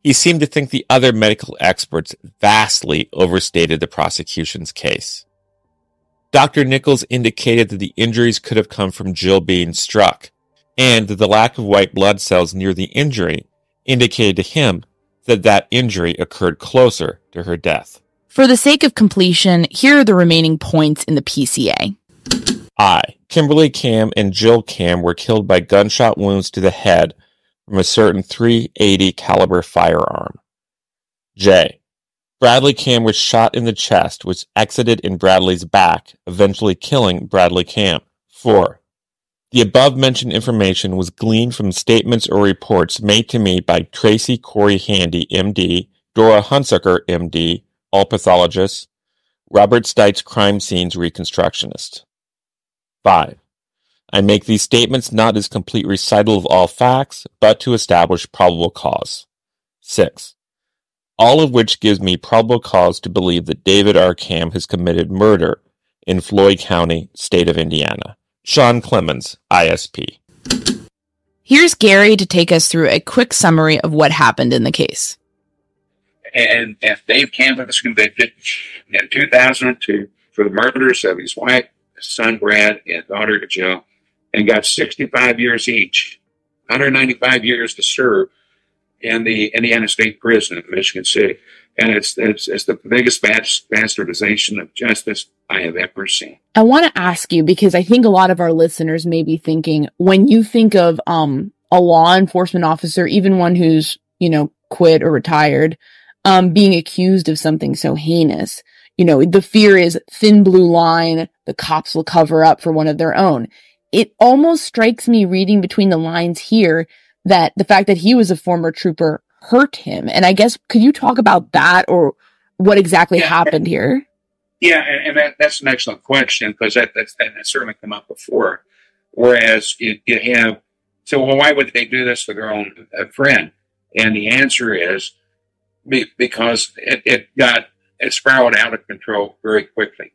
[SPEAKER 1] He seemed to think the other medical experts vastly overstated the prosecution's case. Dr. Nichols indicated that the injuries could have come from Jill being struck, and that the lack of white blood cells near the injury indicated to him that that injury occurred closer to her death.
[SPEAKER 2] For the sake of completion, here are the remaining points in the PCA.
[SPEAKER 1] Kimberly Camm and Jill Camm were killed by gunshot wounds to the head from a certain .380 caliber firearm. J. Bradley Camm was shot in the chest, which exited in Bradley's back, eventually killing Bradley Camm. 4. The above-mentioned information was gleaned from statements or reports made to me by Tracy Corey Handy, M.D., Dora Hunsucker, M.D., all pathologists, Robert Stites, crime scenes reconstructionist. 5. I make these statements not as complete recital of all facts, but to establish probable cause. 6. All of which gives me probable cause to believe that David R. Camm has committed murder in Floyd County, state of Indiana. Sean Clemens, ISP.
[SPEAKER 2] Here's Gary to take us through a quick summary of what happened in the case.
[SPEAKER 5] And Dave Camm was convicted in 2002 for the murders of his wife, son Brad, and daughter Jill, and got 65 years each, 195 years to serve in the Indiana State Prison in Michigan City. And it's the biggest bastardization of justice I have ever seen.
[SPEAKER 2] I want to ask you, because I think a lot of our listeners may be thinking, when you think of a law enforcement officer, even one who's, quit or retired, being accused of something so heinous, the fear is thin blue line, the cops will cover up for one of their own. It almost strikes me reading between the lines here that the fact that he was a former trooper hurt him. And I guess, could you talk about that, or what exactly happened here?
[SPEAKER 5] Yeah, and that's an excellent question, because that's certainly come up before. Whereas you have, well, why would they do this with their own friend? And the answer is because it spiraled out of control very quickly.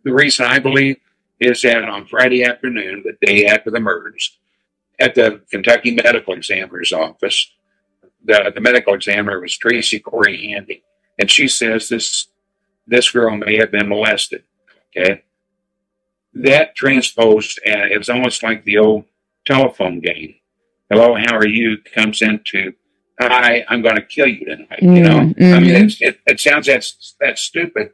[SPEAKER 5] The reason I believe is that on Friday afternoon, the day after the murders, at the Kentucky Medical Examiner's office, the medical examiner was Tracy Corey Handy, and she says this girl may have been molested. Okay, that transposed, and it was almost like the old telephone game. Hello, how are you? Comes into, hi, I'm going to kill you tonight.
[SPEAKER 2] Mm-hmm.
[SPEAKER 5] I mean, it sounds that's stupid,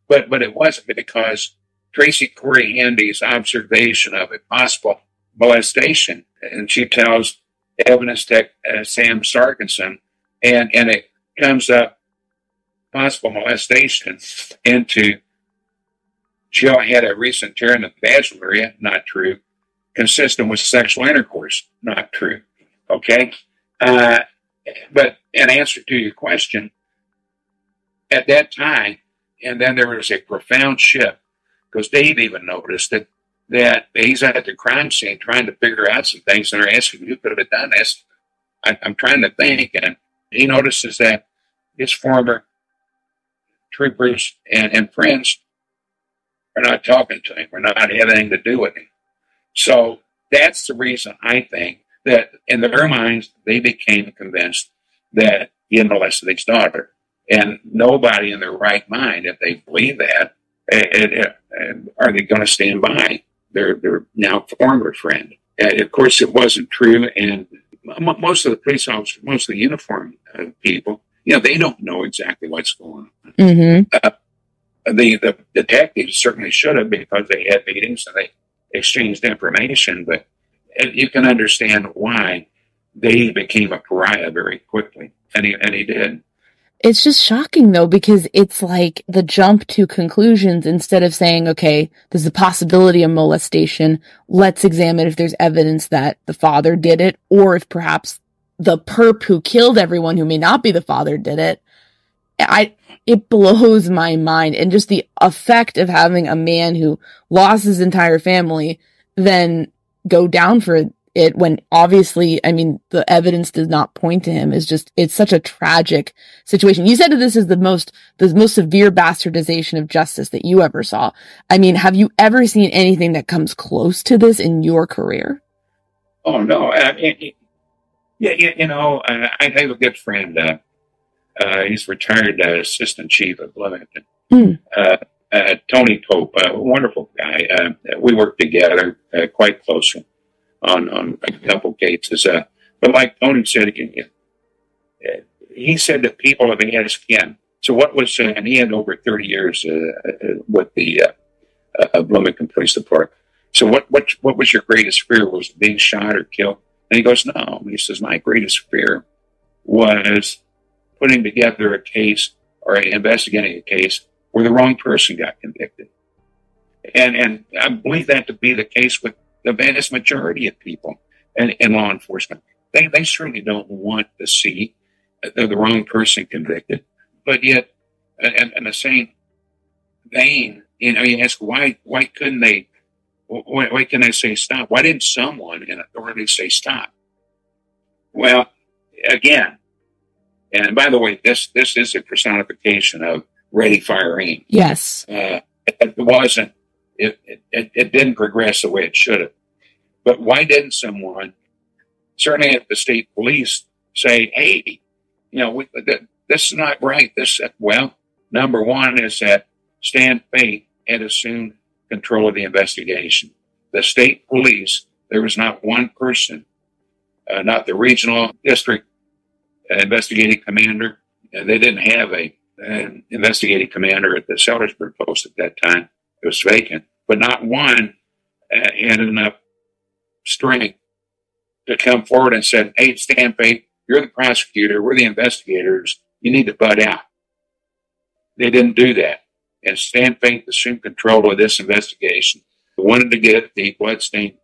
[SPEAKER 5] but it wasn't, because Tracy Corey Handy's observation of a possible molestation, and she tells evidence tech Sam Sarkinson, and it comes up possible molestation into Jill had a recent tear in the vaginal area, not true. Consistent with sexual intercourse, not true. Okay, but in answer to your question, at that time, and then there was a profound shift, because Dave even noticed it, that he's at the crime scene trying to figure out some things, and they're asking, who could have done this? I'm trying to think, and he notices that his former troopers and friends are not talking to him, or not having anything to do with him. So that's the reason I think that in their minds, they became convinced that he had molested his daughter. And nobody in their right mind, if they believe that, are they going to stand by their now former friend? Of course, it wasn't true. And most of the police officers, most of the uniformed people, they don't know exactly what's going on. Mm-hmm. The detectives certainly should have, because they had meetings and they exchanged information, but you can understand why they became a pariah very quickly. And he did.
[SPEAKER 2] It's just shocking, though, because it's like the jump to conclusions, instead of saying, okay, there's a possibility of molestation, let's examine if there's evidence that the father did it, or if perhaps the perp who killed everyone who may not be the father did it. It blows my mind. And just the effect of having a man who lost his entire family then go down for it, when obviously, the evidence does not point to him, it's such a tragic situation. You said that this is the most severe bastardization of justice that you ever saw. Have you ever seen anything that comes close to this in your career?
[SPEAKER 5] Oh, no. I have a good friend. He's retired assistant chief of Bloomington. Tony Pope, a wonderful guy. We worked together quite closely on a couple cases. But like Tony said again, he said that people have asked him, so what was, and he had over 30 years with the Bloomington Police Department. So what was your greatest fear? Was it being shot or killed? And he goes, no. He says, my greatest fear was putting together a case or investigating a case where the wrong person got convicted. And I believe that to be the case with the vast majority of people in law enforcement. They certainly don't want to see the wrong person convicted. But yet, in the same vein, you ask, why couldn't they, why can they say stop? Why didn't someone in authority say stop? Well, again, and by the way, this is a personification of ready, fire, aim.
[SPEAKER 2] Yes.
[SPEAKER 5] It wasn't, it didn't progress the way it should have. But why didn't someone, certainly at the state police, say, hey, this is not right. Well, number one is that Stan Fate had assumed control of the investigation. The state police, there was not one person, not the regional district investigating commander. They didn't have an investigating commander at the Sellersburg post at that time. It was vacant. But not one had enough strength to come forward and said, hey, Stan Fate, you're the prosecutor, we're the investigators, you need to butt out. They didn't do that. And Stan Fate assumed control of this investigation. He wanted to get the bloodstained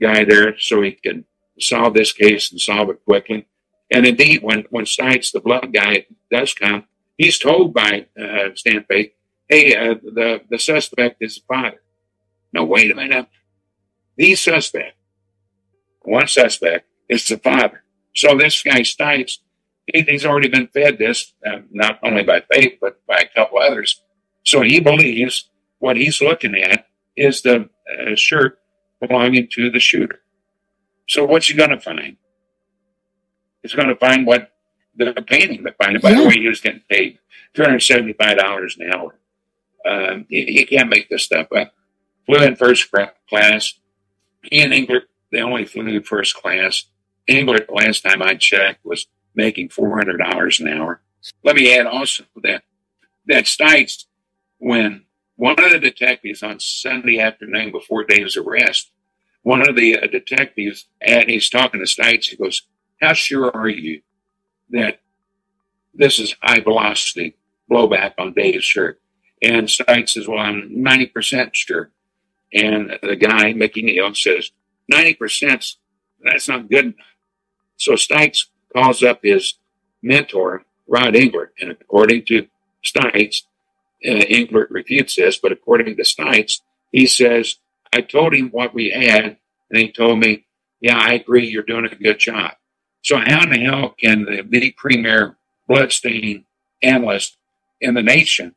[SPEAKER 5] guy there so he could solve this case and solve it quickly. And indeed, when Stites, the blood guy, does come, he's told by Stan Fate, hey, the suspect is the father. Now, wait a minute. The suspect, one suspect, is the father. So this guy Stites, he's already been fed this, not only by Fate, but by a couple others. So he believes what he's looking at is the shirt belonging to the shooter. So what's he going to find? He's going to find what the painting that find it. By the way, he was getting paid $275 an hour. He can't make this stuff up. Flew in first class. He and Englert, they only flew first class. Englert, the last time I checked, was making $400 an hour. Let me add also that Stites, when one of the detectives on Sunday afternoon before Dave's arrest, one of the detectives, and he's talking to Stites, he goes, how sure are you that this is high velocity blowback on Dave's shirt? And Stites says, well, I'm 90% sure. And the guy, Mickey Neal, says, 90%, that's not good enough. So Stites calls up his mentor, Rod Englert, and according to Stites, Englert refutes this, but according to Stites, he says, I told him what we had, and he told me, yeah, I agree, you're doing a good job. So how in the hell can the premier bloodstain analyst in the nation,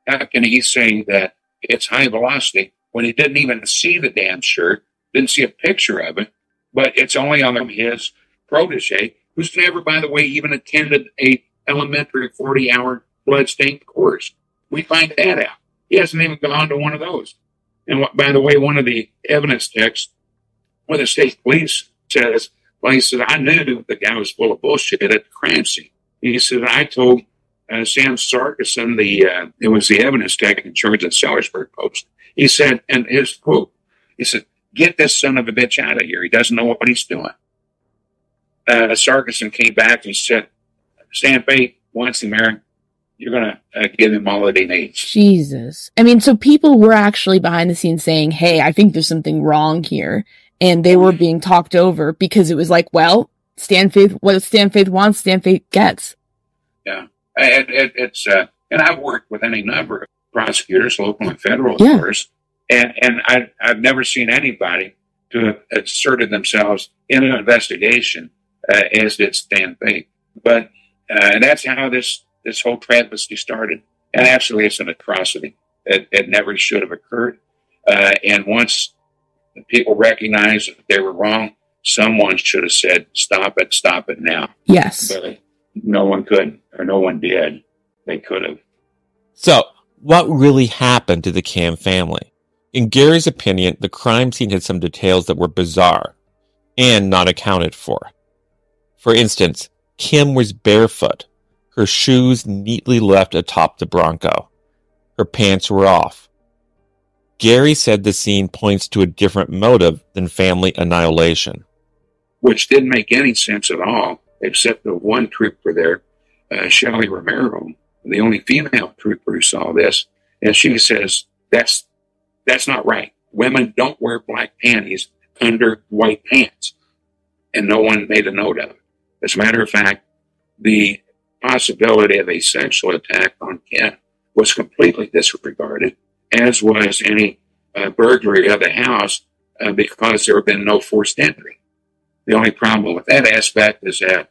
[SPEAKER 5] how can he say that it's high velocity when he didn't even see the damn shirt, didn't see a picture of it, but it's only on his protege, who's never, by the way, even attended a elementary 40-hour bloodstain course. We find that out. He hasn't even gone to one of those. And by the way, one of the evidence texts where the state police says, well, he said, I knew the guy was full of bullshit at the crime scene. He said, I told Sam Sarkison, it was the evidence tech in charge of the Sellersburg Post. He said, and his quote, he said, get this son of a bitch out of here. He doesn't know what he's doing. Sarkison came back and said, Stan Fate wants him there. You're going to give him all that he needs.
[SPEAKER 2] Jesus. I mean, so people were actually behind the scenes saying, hey, I think there's something wrong here. And they were being talked over because it was like, well, what Stan Fate wants, Stan Fate gets.
[SPEAKER 5] Yeah. It's and I've worked with any number of prosecutors, local and federal, of course. And I've never seen anybody to have asserted themselves in an investigation as did Stan Fate. But and that's how this whole travesty started. And absolutely, it's an atrocity. It never should have occurred. And once people recognized that they were wrong, someone should have said, stop it now.
[SPEAKER 2] Yes.
[SPEAKER 5] But no one could, or no one did. They could have.
[SPEAKER 1] So, what really happened to the Camm family? In Gary's opinion, the crime scene had some details that were bizarre and not accounted for. For instance, Kim was barefoot, her shoes neatly left atop the Bronco. Her pants were off. Gary said the scene points to a different motive than family annihilation.
[SPEAKER 5] which didn't make any sense at all, except the one trooper there, Shelley Romero, the only female trooper who saw this. And she says, that's not right. Women don't wear black panties under white pants. And no one made a note of it. As a matter of fact, the possibility of a sexual attack on Ken was completely disregarded, as was any burglary of the house because there had been no forced entry. The only problem with that aspect is that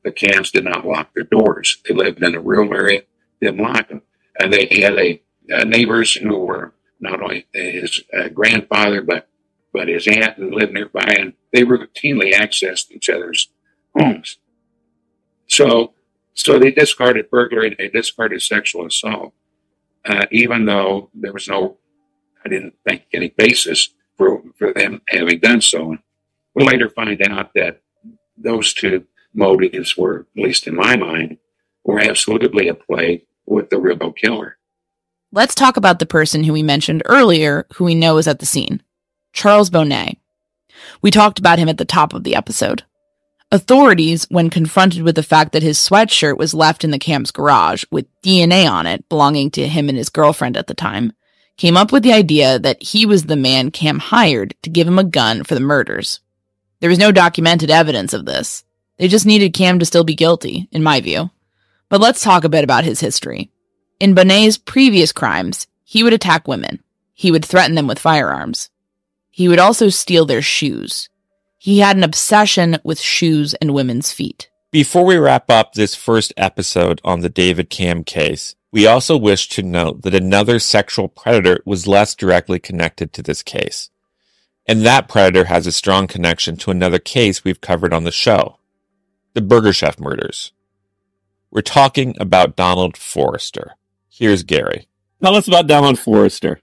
[SPEAKER 5] the Camms did not lock their doors. They lived in a rural area, didn't lock them. And they had neighbors who were not only his grandfather, but his aunt who lived nearby, and they routinely accessed each other's homes. So they discarded burglary, they discarded sexual assault, even though there was no, I didn't think, any basis for them having done so. And we'll later find out that those two motives were, at least in my mind, were absolutely at play with the real killer.
[SPEAKER 2] Let's talk about the person who we mentioned earlier, who we know is at the scene, Charles Bonnet. We talked about him at the top of the episode. Authorities, when confronted with the fact that his sweatshirt was left in the Camm's garage with DNA on it belonging to him and his girlfriend at the time, came up with the idea that he was the man Camm hired to give him a gun for the murders. There was no documented evidence of this. They just needed Camm to still be guilty, in my view. But let's talk a bit about his history. In Bonnet's previous crimes, he would attack women. He would threaten them with firearms. He would also steal their shoes. He had an obsession with shoes and women's feet.
[SPEAKER 1] Before we wrap up this first episode on the David Camm case, we also wish to note that another sexual predator was less directly connected to this case. And that predator has a strong connection to another case we've covered on the show, the Burger Chef murders. We're talking about Donald Forrester. Here's Gary.
[SPEAKER 6] Tell us about Donald Forrester.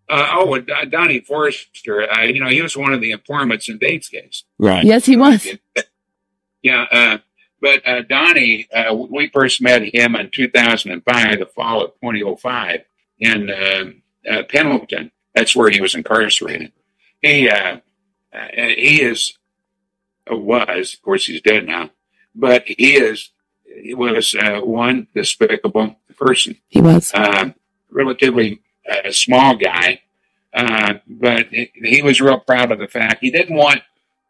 [SPEAKER 5] Donnie Forrester, he was one of the informants in Dave's case.
[SPEAKER 6] Right.
[SPEAKER 2] Yes, he was.
[SPEAKER 5] Yeah, but Donnie, we first met him in 2005, the fall of 2005, in Pendleton. That's where he was incarcerated. He was, of course, he's dead now, but he was one despicable person.
[SPEAKER 2] He was.
[SPEAKER 5] Relatively small guy, but he was real proud of the fact he didn't want,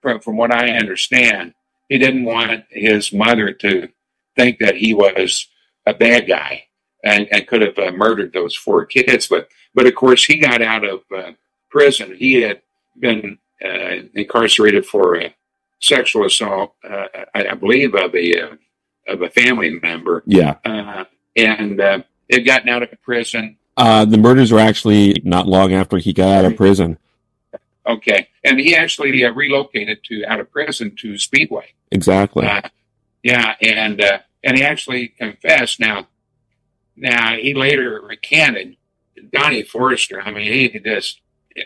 [SPEAKER 5] from what I understand, he didn't want his mother to think that he was a bad guy and could have murdered those 4 kids. But of course, he got out of prison. He had been incarcerated for sexual assault, I believe, of a family member.
[SPEAKER 6] Yeah.
[SPEAKER 5] And had gotten out of prison.
[SPEAKER 6] The murders were actually not long after he got out of prison.
[SPEAKER 5] Okay. And he actually relocated out of prison to Speedway.
[SPEAKER 6] Exactly.
[SPEAKER 5] Yeah. And he actually confessed. Now he later recanted. Donnie Forrester, he just,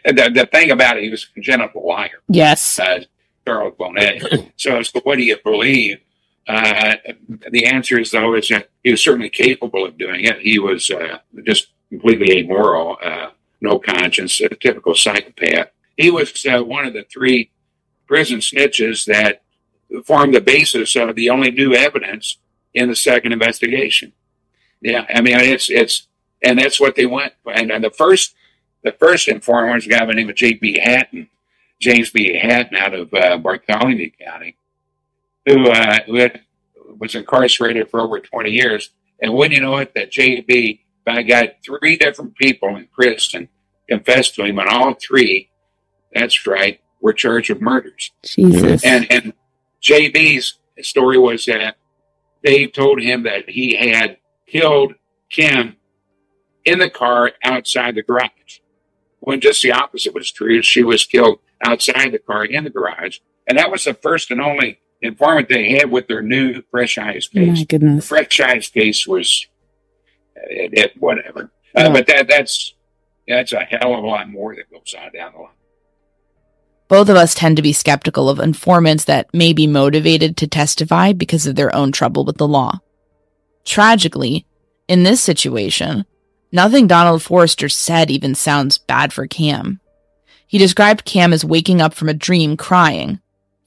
[SPEAKER 5] the thing about it, he was a congenital liar.
[SPEAKER 2] Yes.
[SPEAKER 5] Charles Bonnet. So what do you believe? The answer is, though, is that he was certainly capable of doing it. He was just completely amoral, no conscience, a typical psychopath. He was one of the 3 prison snitches that formed the basis of the only new evidence in the second investigation. Yeah, it's and that's what they went. And the first informant was a guy by the name of James B. Hatton out of Bartholomew County, who was incarcerated for over 20 years. And wouldn't you know it, that JB, I got 3 different people in prison confessed to him, and all 3, that's right, were charged with murders.
[SPEAKER 2] Jesus.
[SPEAKER 5] And JB's story was that they told him that he had killed Kim in the car outside the garage, when just the opposite was true. She was killed outside the car in the garage. And that was the first and only informant they had with their new Fresh Eyes case.
[SPEAKER 2] My goodness.
[SPEAKER 5] The Fresh Eyes case was whatever. But that's a hell of a lot more that goes on down the line.
[SPEAKER 2] Both of us tend to be skeptical of informants that may be motivated to testify because of their own trouble with the law. Tragically, in this situation, nothing Donald Forrester said even sounds bad for Camm. He described Camm as waking up from a dream crying.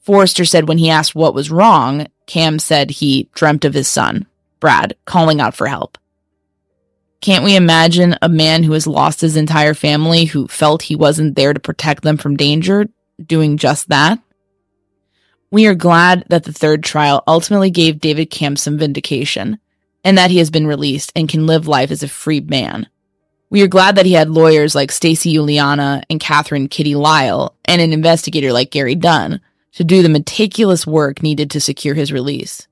[SPEAKER 2] Forrester said when he asked what was wrong, Camm said he dreamt of his son, Brad, calling out for help. Can't we imagine a man who has lost his entire family, who felt he wasn't there to protect them from danger, doing just that? We are glad that the third trial ultimately gave David Camm some vindication, and that he has been released and can live life as a free man. We are glad that he had lawyers like Stacey Juliana and Catherine Kitty Lyle, and an investigator like Gary Dunn, to do the meticulous work needed to secure his release.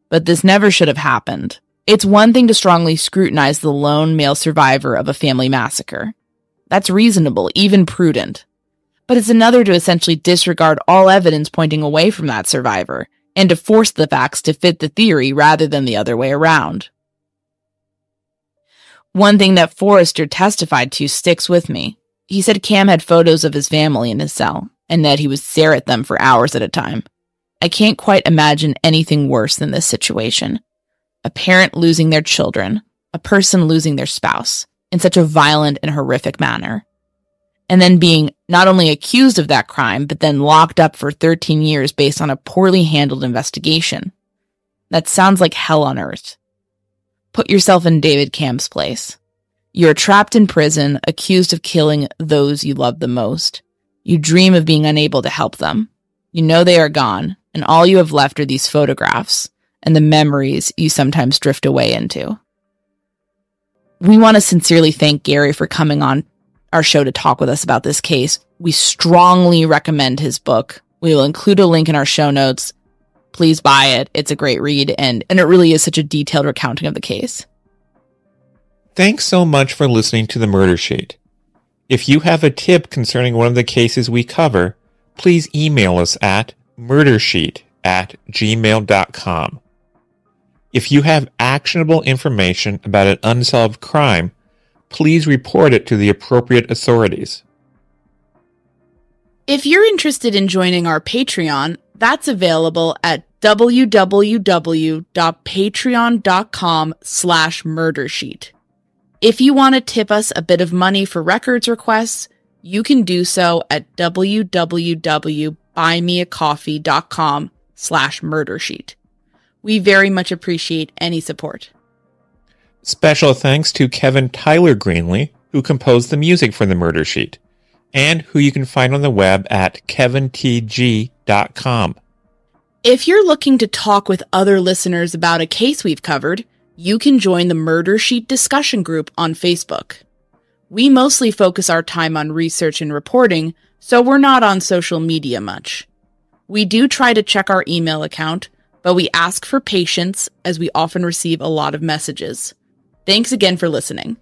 [SPEAKER 2] But this never should have happened. It's one thing to strongly scrutinize the lone male survivor of a family massacre. That's reasonable, even prudent. But it's another to essentially disregard all evidence pointing away from that survivor, and to force the facts to fit the theory rather than the other way around. One thing that Forrester testified to sticks with me. He said Camm had photos of his family in his cell, and that he would stare at them for hours at a time. I can't quite imagine anything worse than this situation. A parent losing their children, a person losing their spouse, in such a violent and horrific manner. And then being not only accused of that crime, but then locked up for 13 years based on a poorly handled investigation. That sounds like hell on earth. Put yourself in David Camm's place. You're trapped in prison, accused of killing those you love the most. You dream of being unable to help them. You know they are gone, and all you have left are these photographs and the memories you sometimes drift away into. We want to sincerely thank Gary for coming on our show to talk with us about this case. We strongly recommend his book. We will include a link in our show notes. Please buy it. It's a great read, and it really is such a detailed recounting of the case.
[SPEAKER 1] Thanks so much for listening to The Murder Sheet. If you have a tip concerning one of the cases we cover, please email us at murdersheet@gmail.com. If you have actionable information about an unsolved crime, please report it to the appropriate authorities.
[SPEAKER 2] If you're interested in joining our Patreon, that's available at www.patreon.com/murdersheet. If you want to tip us a bit of money for records requests, you can do so at www.buymeacoffee.com/murdersheet. We very much appreciate any support.
[SPEAKER 1] Special thanks to Kevin Tyler Greenlee, who composed the music for The Murder Sheet, and who you can find on the web at kevintg.com.
[SPEAKER 2] If you're looking to talk with other listeners about a case we've covered, you can join the Murder Sheet discussion group on Facebook. We mostly focus our time on research and reporting, so we're not on social media much. We do try to check our email account, but we ask for patience as we often receive a lot of messages. Thanks again for listening.